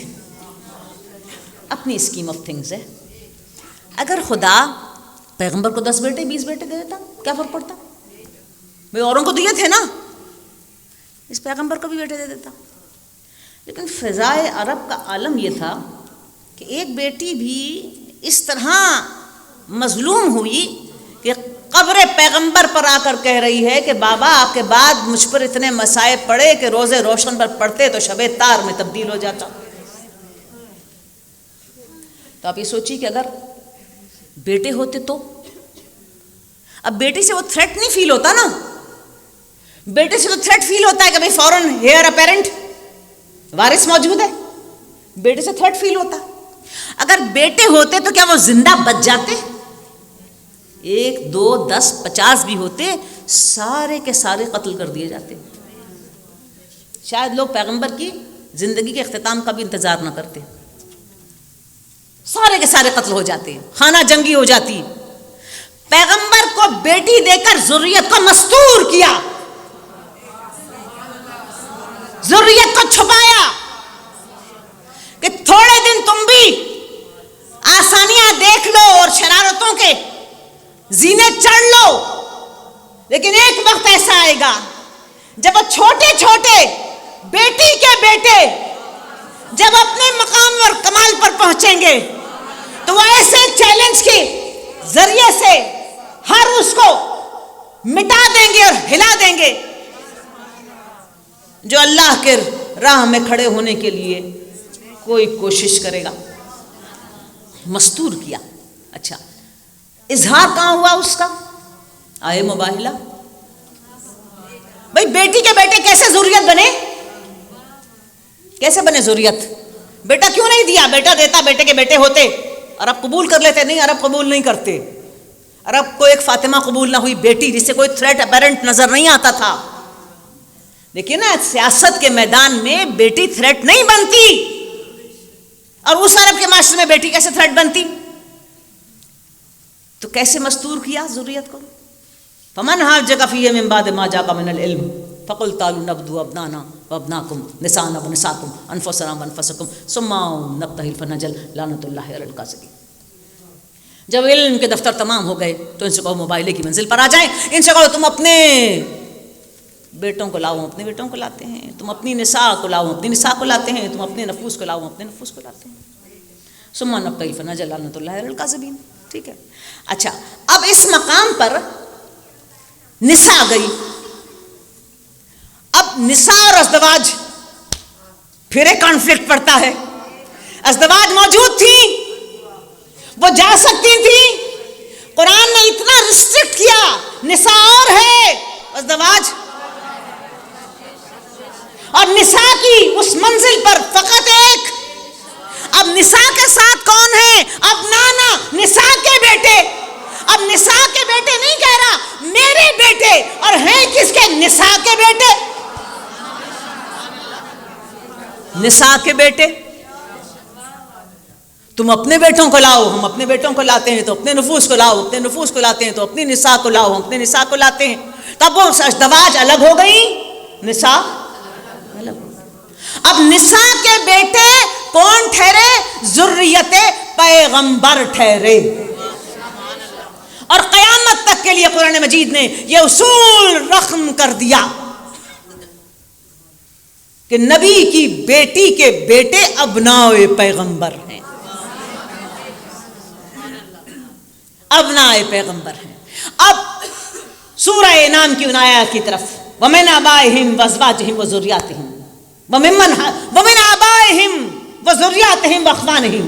اپنی اسکیم آف تھنگز ہے. اگر خدا پیغمبر کو 10 بیٹے 20 بیٹے دے دیتا, کیا فرق پڑتا؟ بھائی اوروں کو دیے تھے نا, اس پیغمبر کو بھی بیٹے دے دیتا. لیکن فضائے عرب کا عالم یہ تھا کہ ایک بیٹی بھی اس طرح مظلوم ہوئی کہ قبر پیغمبر پر آ کر کہہ رہی ہے کہ بابا آپ کے بعد مجھ پر اتنے مصائب پڑے کہ روزے روشن پر پڑتے تو شب تار میں تبدیل ہو جاتا. تو آپ یہ سوچیے کہ اگر بیٹے ہوتے تو, اب بیٹے سے وہ تھریٹ نہیں فیل ہوتا نا, بیٹے سے تو تھریٹ فیل ہوتا ہے کہ بھائی فوراً ہیئر اپیرنٹ وارث موجود ہے, بیٹے سے تھریٹ فیل ہوتا. اگر بیٹے ہوتے تو کیا وہ زندہ بچ جاتے؟ 1 2 10 50 بھی ہوتے, سارے کے سارے قتل کر دیے جاتے. شاید لوگ پیغمبر کی زندگی کے اختتام کا بھی انتظار نہ کرتے, سارے کے سارے قتل ہو جاتے, خانہ جنگی ہو جاتی. پیغمبر کو بیٹی دے کر ذریت کو مستور کیا, ذریت کو چھپایا کہ تھوڑے دن تم بھی آسانیاں دیکھ لو اور شرارتوں کے زینے چڑھ لو, لیکن ایک وقت ایسا آئے گا جب چھوٹے چھوٹے بیٹی کے بیٹے جب اپنے مقام اور کمال پر پہنچیں گے تو وہ ایسے چیلنج کے ذریعے سے ہر اس کو مٹا دیں گے اور ہلا دیں گے جو اللہ کے راہ میں کھڑے ہونے کے لیے کوئی کوشش کرے گا. مستور کیا. اچھا, اظہار کہاں ہوا اس کا؟ آئے مباہلہ. بھائی بیٹی کے بیٹے کیسے ذریت بنے؟ کیسے بنے ذریت؟ بیٹا کیوں نہیں دیا؟ بیٹا دیتا بیٹے کے بیٹے ہوتے. عرب قبول کر لیتے, نہیں عرب قبول نہیں کرتے. عرب کو ایک فاطمہ قبول نہ ہوئی, بیٹی جسے کوئی تھریٹ اپیرنٹ نظر نہیں آتا تھا. لیکن سیاست کے میدان میں بیٹی تھریٹ نہیں بنتی, اور اس عرب کے معاشرے میں بیٹی کیسے تھریٹ بنتی؟ تو کیسے مستور کیا ذریت کو؟ فمن حاجک فیہ من بعد ما جاءک من العلم فقل تعالوا نبدو ابنانا وابناکم نساءنا ونساءکم انفسنا وانفسکم ثم نبتہل فنجل لعنۃ اللہ علی الکاذبین. جب علم کے دفتر تمام ہو گئے تو ان سے کہو موبائلے کی منزل پر آ جائیں. ان سے کہو تم اپنے بیٹوں کو لاؤ، اپنے بیٹوں کو لاتے ہیں. تم اپنی نساء کو لاؤ، اپنی نساء کو لاتے ہیں. تم اپنے نفوس کو لاؤ، اپنے نفوس کو لاتے ہیں. ثم نبتہل فنجل لعنۃ اللہ علی الکاذبین. ٹھیک ہے. اچھا، اب اس مقام پر نساء گئی. اب نساء اور ازدواج پھر ایک کانفلکٹ پڑتا ہے. ازدواج موجود تھی، وہ جا سکتی تھی. قرآن نے اتنا ریسٹرکٹ کیا، نساء اور ہے، ازدواج. اور نساء کی اس منزل پر فقط ایک. اب نساء کے ساتھ کون ہے؟ اب نانا نساء کے بیٹے. اب نساء کے بیٹے نہیں کہہ رہا میرے بیٹے، اور ہیں کس کے؟ نساء کے بیٹے. نساء کے بیٹے. تم اپنے بیٹوں کو لاؤ، ہم اپنے بیٹوں کو لاتے ہیں. تو اپنے نفوس کو لاؤ، اپنے نفوس کو لاتے ہیں. تو اپنی نساء کو لاؤ، ہم اپنے نساء کو لاتے ہیں. تب وہ ازدواج الگ ہو گئی، نساء الگ ہو گئی. اب نساء کے بیٹے کون ٹھہرے؟ ذریت پیغمبر ٹھہرے. اور قیامت تک کے لیے قرآن مجید نے یہ اصول رقم کر دیا کہ نبی کی بیٹی کے بیٹے ابنائے پیغمبر ہیں. ابنائے پیغمبر ہیں. اب سورہ انعام کی ان آیات کی طرف وَمِنْ آبَائِهِمْ وَأَزْوَاجِهِمْ وَذُرِّيَّاتِهِمْ وَمِنْ آبَائِهِمْ وَذُرِّيَّاتِهِمْ وَأَخْوَانِهِمْ.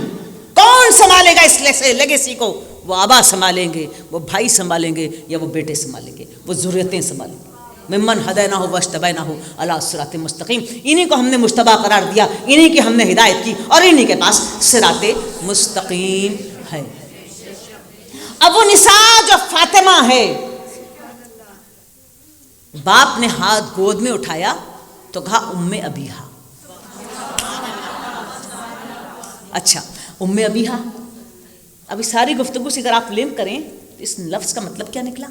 کون سنبھالے گا اس لیگیسی کو؟ وہ آبا سنبھالیں گے، وہ بھائی سنبھالیں گے، یا وہ بیٹے سنبھالیں گے، وہ ذریتیں سنبھالیں گے. ممن ہدیناہ واجتبیناہ علی صراط مستقیم. انہی کو ہم نے مجتبی قرار دیا، انہی کی ہم نے ہدایت کی، اور انہی کے پاس صراط مستقیم ہے. اب وہ نساء جو فاطمہ ہے، باپ نے ہاتھ گود میں اٹھایا تو کہا ام ابیہا. اچھا، ام ابیہا. ابھی ساری گفتگو سے اگر آپ لنک کریں اس لفظ کا مطلب کیا نکلا؟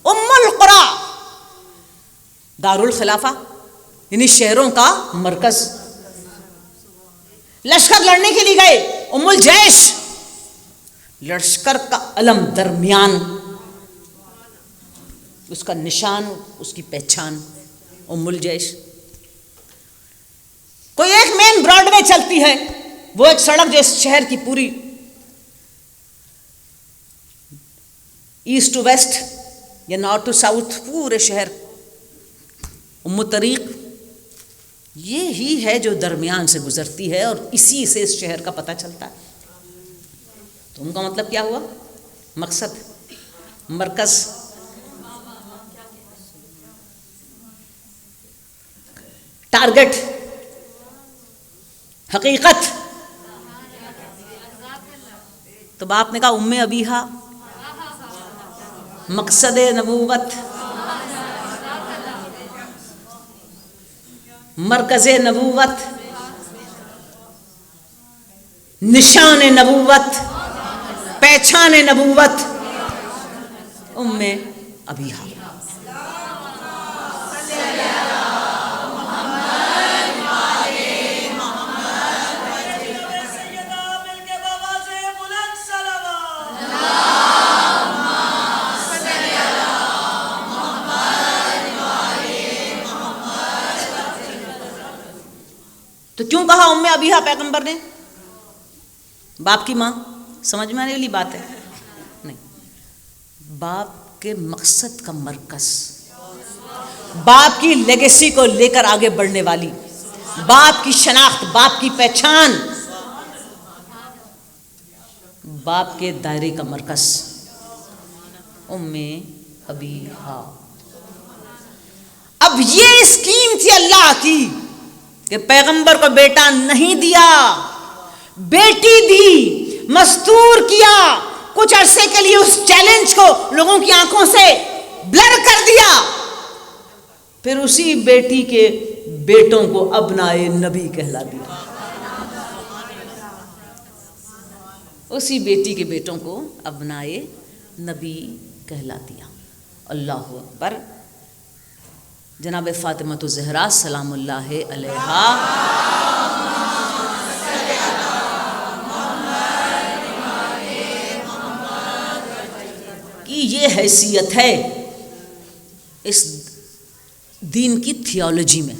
ام القرا، دار الخلافہ، یعنی شہروں کا مرکز. لشکر لڑنے کے لیے گئے، ام الجیش، لشکر کا علم درمیان، اس کا نشان، اس کی پہچان، ام الجیش. کوئی ایک مین براڈ وے چلتی ہے، وہ ایک سڑک جو اس شہر کی پوری ایسٹ ٹو ویسٹ یا نارتھ ٹو ساؤتھ پورے شہر، ام الطریق یہ ہی ہے جو درمیان سے گزرتی ہے، اور اسی سے اس شہر کا پتہ چلتا ہے. تو ان کا مطلب کیا ہوا؟ مقصد، مرکز. ٹارگٹ، حقیقت. تو باپ نے کہا ام ابیہا، مقصد نبوت، مرکز نبوت، نشان نبوت، پہچان نبوت، ام ابیہا. تو کیوں کہا ام ابیہا پیغمبر نے؟ باپ کی ماں، سمجھ میں آنے والی بات ہے نہیں. باپ کے مقصد کا مرکز، باپ کی لیگیسی کو لے کر آگے بڑھنے والی، باپ کی شناخت، باپ کی پہچان، باپ کے دائرے کا مرکز ام ابیہا. اب یہ اسکیم تھی اللہ کی کہ پیغمبر کو بیٹا نہیں دیا، بیٹی دی، مستور کیا. کچھ عرصے کے لیے اس چیلنج کو لوگوں کی آنکھوں سے بلر کر دیا، پھر اسی بیٹی کے بیٹوں کو ابنائے نبی کہلا دیا. اسی بیٹی کے بیٹوں کو ابنائے نبی کہلا دیا۔ اللہ اکبر۔ جناب فاطمۃ الزہرا سلام اللہ علیہا کی یہ حیثیت ہے اس دین کی تھیولوجی میں،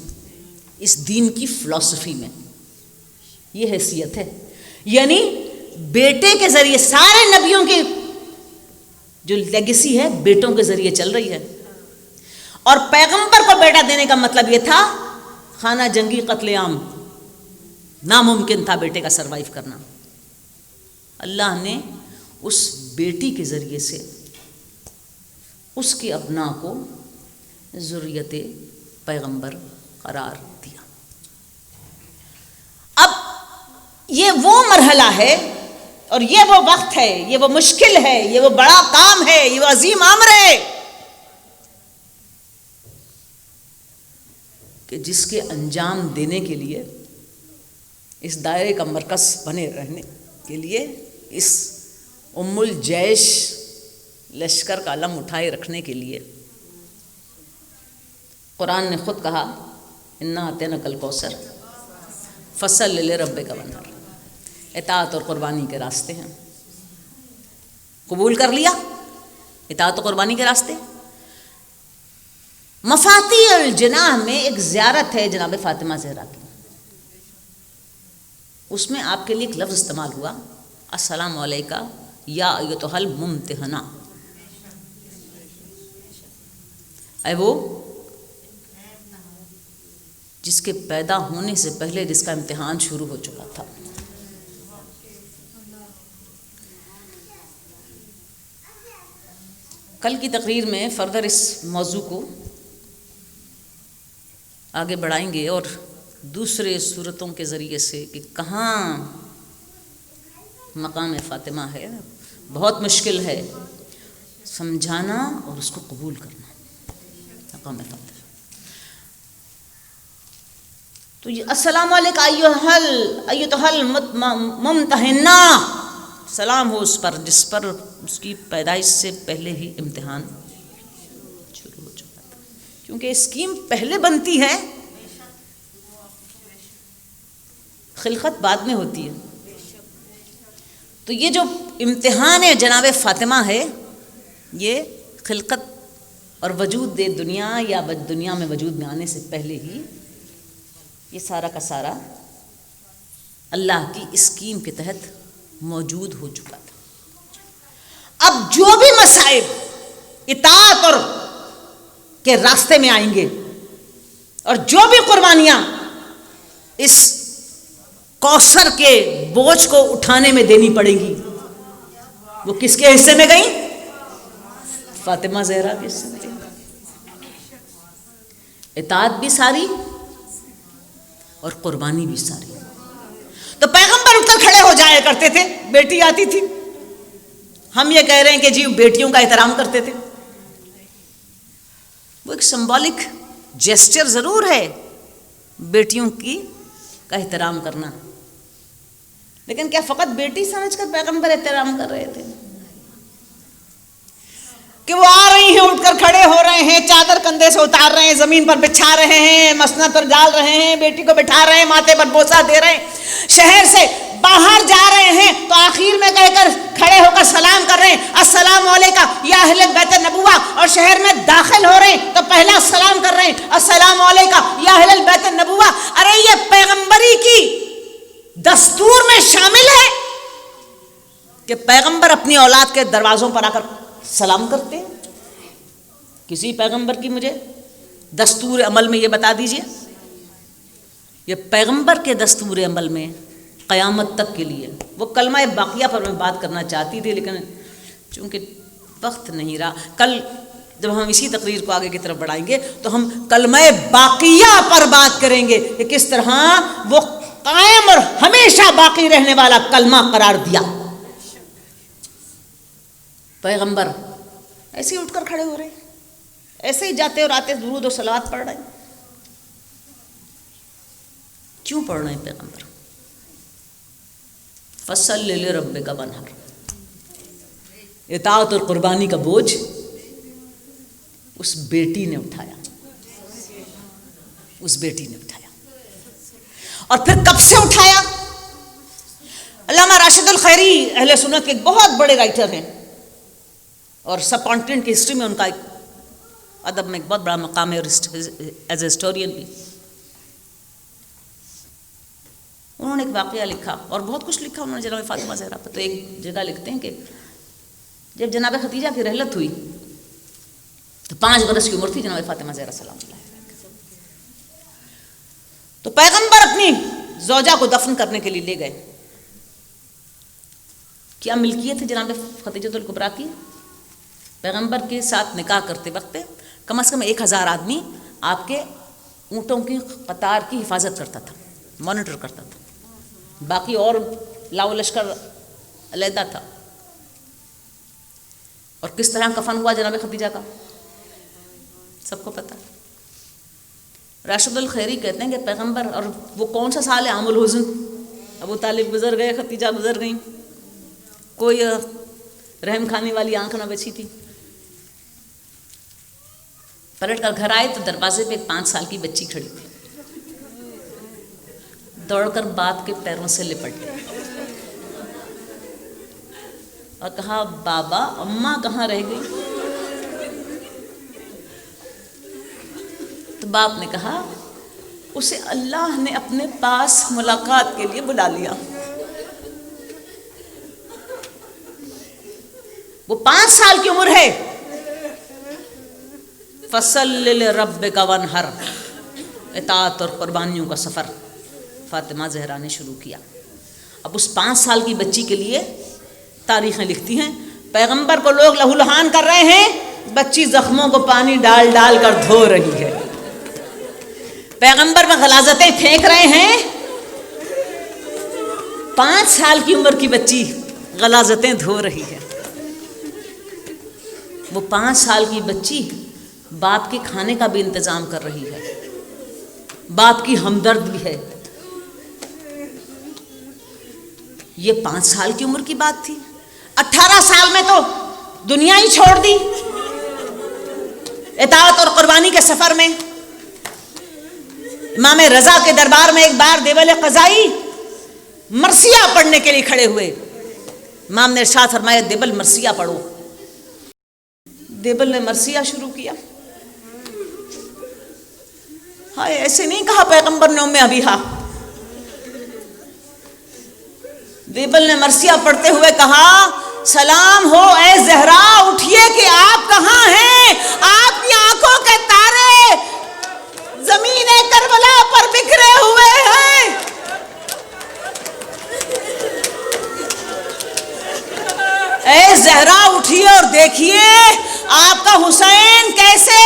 اس دین کی فلسفی میں، یہ حیثیت ہے۔ یعنی بیٹے کے ذریعے سارے نبیوں کی جو لیگیسی ہے بیٹوں کے ذریعے چل رہی ہے، اور پیغمبر کو بیٹا دینے کا مطلب یہ تھا خانہ جنگی قتل عام، ناممکن تھا بیٹے کا سروائیو کرنا۔ اللہ نے اس بیٹی کے ذریعے سے اس کے ابناء کو ذریت پیغمبر قرار دیا۔ اب یہ وہ مرحلہ ہے اور یہ وہ وقت ہے، یہ وہ مشکل ہے، یہ وہ بڑا کام ہے، یہ وہ عظیم امر ہے کہ جس کے انجام دینے کے لیے، اس دائرے کا مرکز بنے رہنے کے لیے، اس ام الجیش لشکر کا علم اٹھائے رکھنے کے لیے قرآن نے خود کہا انا اعطیناک الکوثر فصل لربک وانحر۔ اطاعت اور قربانی کے راستے ہیں، قبول کر لیا اطاعت و قربانی کے راستے۔ مفاتیح الجناح میں ایک زیارت ہے جناب فاطمہ زہرا کی، اس میں آپ کے لیے ایک لفظ استعمال ہوا السلام علیکہ یا ایتھا الممتحنہ، اے وہ جس کے پیدا ہونے سے پہلے جس کا امتحان شروع ہو چکا تھا۔ کل کی تقریر میں فردر اس موضوع کو آگے بڑھائیں گے اور دوسرے صورتوں کے ذریعے سے کہ کہاں مقام فاطمہ ہے، بہت مشکل ہے سمجھانا اور اس کو قبول کرنا مقام فاطمہ۔ تو یہ السلام علیکم ایتھا الممتحنہ، سلام ہو اس پر جس پر اس کی پیدائش سے پہلے ہی امتحان شروع ہو چکا تھا، کیونکہ اسکیم پہلے بنتی ہے، خلقت بعد میں ہوتی ہے۔ تو یہ جو امتحان ہے جناب فاطمہ ہے، یہ خلقت اور وجود دنیا یا دنیا میں وجود میں آنے سے پہلے ہی یہ سارا کا سارا اللہ کی اسکیم کے تحت موجود ہو چکا تھا۔ اب جو بھی مصائب اطاعت اور کے راستے میں آئیں گے اور جو بھی قربانیاں اس کوثر کے بوجھ کو اٹھانے میں دینی پڑے گی، وہ کس کے حصے میں گئیں؟ فاطمہ زہرا کے حصے میں گئیں۔ اطاعت بھی ساری اور قربانی بھی ساری۔ تو پیغمبر اٹھ کر کھڑے ہو جایا کرتے تھے، بیٹی آتی تھی، ہم یہ کہہ رہے ہیں کہ جی بیٹیوں کا احترام کرتے تھے، وہ ایک سمبولک جیسچر ضرور ہے بیٹیوں کی کا احترام کرنا، لیکن کیا فقط بیٹی سمجھ کر پیغمبر احترام کر رہے تھے کہ وہ آ رہی ہیں اٹھ کر کھڑے ہو رہے ہیں، چادر کندھے سے اتار رہے ہیں، زمین پر بچھا رہے ہیں، مسند پر ڈال رہے ہیں، بیٹی کو بٹھا رہے ہیں، ماتھے پر بوسہ دے رہے ہیں، شہر سے باہر جا رہے ہیں تو آخر میں کہہ کر کھڑے ہو کر سلام کر رہے ہیں السلام علیکم یا اہل بیت النبوہ، اور شہر میں داخل ہو رہے ہیں تو پہلا سلام کر رہے ہیں السلام علیکم یا اہل بیت النبوہ۔ ارے یہ پیغمبری کی دستور میں شامل ہے کہ پیغمبر اپنی اولاد کے دروازوں پر آ کر سلام کرتے ہیں؟ کسی پیغمبر کی مجھے دستور عمل میں یہ بتا دیجئے۔ یہ پیغمبر کے دستور عمل میں قیامت تک کے لیے، وہ کلمہ باقیہ پر میں بات کرنا چاہتی تھی لیکن چونکہ وقت نہیں رہا، کل جب ہم اسی تقریر کو آگے کی طرف بڑھائیں گے تو ہم کلمہ باقیہ پر بات کریں گے کہ کس طرح وہ قائم اور ہمیشہ باقی رہنے والا کلمہ قرار دیا۔ پیغمبر ایسے ہی اٹھ کر کھڑے ہو رہے ہیں، ایسے ہی جاتے اور آتے درود و صلوات پڑھ رہے ہیں۔ کیوں پڑھ رہے ہیں پیغمبر؟ فصل لربک وانحر، اطاعت اور قربانی کا بوجھ اس بیٹی نے اٹھایا، اس بیٹی نے اٹھایا، اور پھر کب سے اٹھایا؟ علامہ راشد الخیری اہل سنت کے ایک بہت بڑے رائٹر ہیں، اور سب کانٹیننٹ کی ہسٹری میں ان کا ایک ادب میں ایک بہت بڑا مقام ہے، اور ایز اے ہسٹورین بھی انہوں نے ایک واقعہ لکھا، اور بہت کچھ لکھا انہوں نے جناب فاطمہ زہرا پر. تو ایک جگہ لکھتے ہیں کہ جب جناب خدیجہ کی رحلت ہوئی تو 5 برس کی عمر تھی جناب فاطمہ زہرا سلام اللہ علیہ، تو پیغمبر اپنی زوجہ کو دفن کرنے کے لیے لے گئے. کیا ملکیت ہے جناب خدیجہ الکبریٰ کی؟ پیغمبر کے ساتھ نکاح کرتے وقت کم از کم 1000 آدمی آپ کے اونٹوں کی قطار کی حفاظت کرتا تھا، مانیٹر کرتا تھا، باقی اور لاؤ لشکر علیحدہ تھا. اور کس طرح کفن ہوا جناب خدیجہ کا سب کو پتہ. راشد الخیری کہتے ہیں کہ پیغمبر، اور وہ کون سا سال ہے عام الحزن، ابو طالب گزر گئے، خدیجہ گزر گئیں، کوئی رحم کھانے والی آنکھ نہ بچی تھی. پلٹ کر گھر آئے تو دروازے پہ ایک 5 سال کی بچی کھڑی تھی، دوڑ کر باپ کے پیروں سے لپٹ گئی اور کہا بابا اماں کہاں رہ گئی؟ تو باپ نے کہا اسے اللہ نے اپنے پاس ملاقات کے لیے بلا لیا. وہ 5 سال کی عمر ہے. فصل لربک وانحر، اطاعت اور قربانیوں کا سفر فاطمہ زہرا نے شروع کیا. اب اس 5 سال کی بچی کے لیے تاریخیں لکھتی ہیں پیغمبر کو لوگ لہو لہان کر رہے ہیں، بچی زخموں کو پانی ڈال ڈال کر دھو رہی ہے، پیغمبر میں غلاظتیں پھینک رہے ہیں. 5 سال کی عمر کی بچی غلاظتیں دھو رہی ہے. وہ 5 سال کی بچی باپ کے کھانے کا بھی انتظام کر رہی ہے، باپ کی ہمدرد بھی ہے. یہ 5 سال کی عمر کی بات تھی. 18 سال میں تو دنیا ہی چھوڑ دی اطاعت اور قربانی کے سفر میں. امام رضا کے دربار میں ایک بار دیوال قضائی مرثیہ پڑھنے کے لیے کھڑے ہوئے. امام نے ارشاد فرمایا دیوال مرثیہ پڑھو. دیوال نے مرثیہ شروع کیا. ہائے ایسے نہیں کہا پیغمبر نے ام ابیہا. دیوال نے مرثیہ پڑھتے ہوئے کہا سلام ہو اے زہرا، اٹھیے کہ آپ کہاں ہیں؟ آپ کی آنکھوں کے تارے زمین کربلا پر بکھرے ہوئے ہیں. اے زہرا اٹھیے اور دیکھیے آپ کا حسین کیسے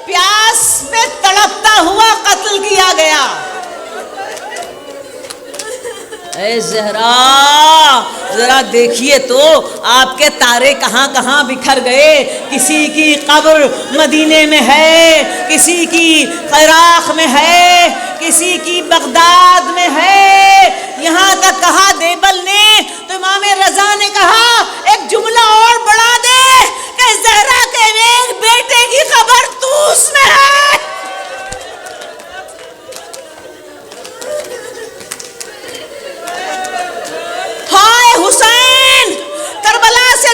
پیاس میں تڑپتا ہوا قتل کیا گیا. اے زہرا ذرا دیکھیے تو آپ کے تارے کہاں کہاں بکھر گئے. کسی کی قبر مدینے میں ہے، کسی کی عراق میں ہے، کسی کی بغداد میں ہے. یہاں تک کہا دیوبل نے تو امام رضا نے کہا ایک جملہ اور بڑھا دے کہ زہرا کے ایک بیٹے کی خبر طوس میں ہے. حسین کربلا سے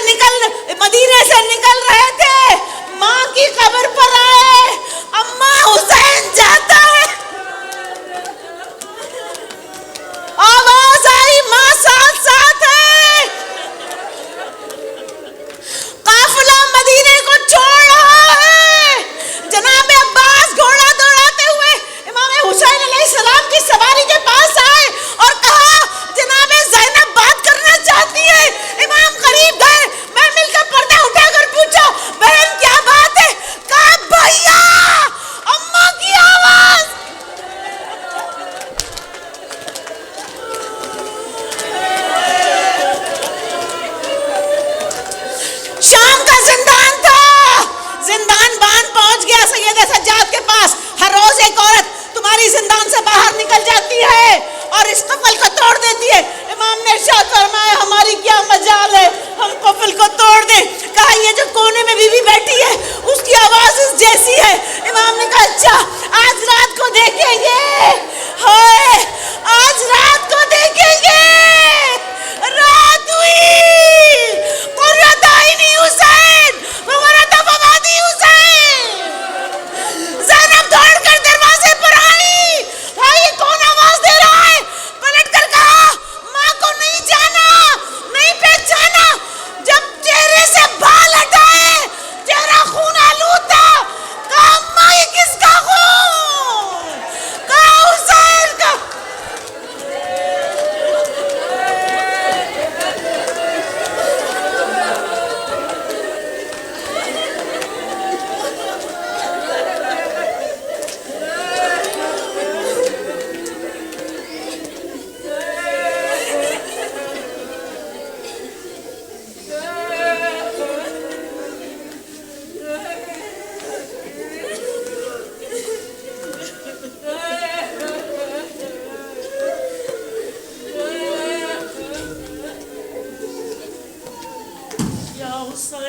مدینے سے نکل رہے تھے، ماں کی قبر پر آئے، اماں حسین جاتا ہے، آواز آئی ماں ساتھ ساتھ ہے. قافلہ مدینے کو چھوڑ رہا ہے. جناب عباس گھوڑا دوڑاتے ہوئے امام حسین علیہ السلام کی سواری کے پاس آئے اور کہا جناب زینب بات کرنا چاہتی ہے. امام قریب گئے، میں مل کر پردہ اٹھا کر پوچھا بہن کیا بات ہے؟ کہا بھیا اماں کی آواز. شام کا زندان تھا، زندان بان پہنچ گیا سید سجاد کے پاس. ہر روز ایک عورت تمہاری زندان سے باہر نکل جاتی ہے اور اس قفل کو توڑ دیتی ہے. امام نے ارشاد فرمایا ہماری کیا مجال ہے ہم قفل کو توڑ دیں. کہا یہ جو کونے میں بیوی بیٹھی ہے اس کی آواز اس جیسی ہے. امام نے کہا اچھا آج رات کو دیکھیں گے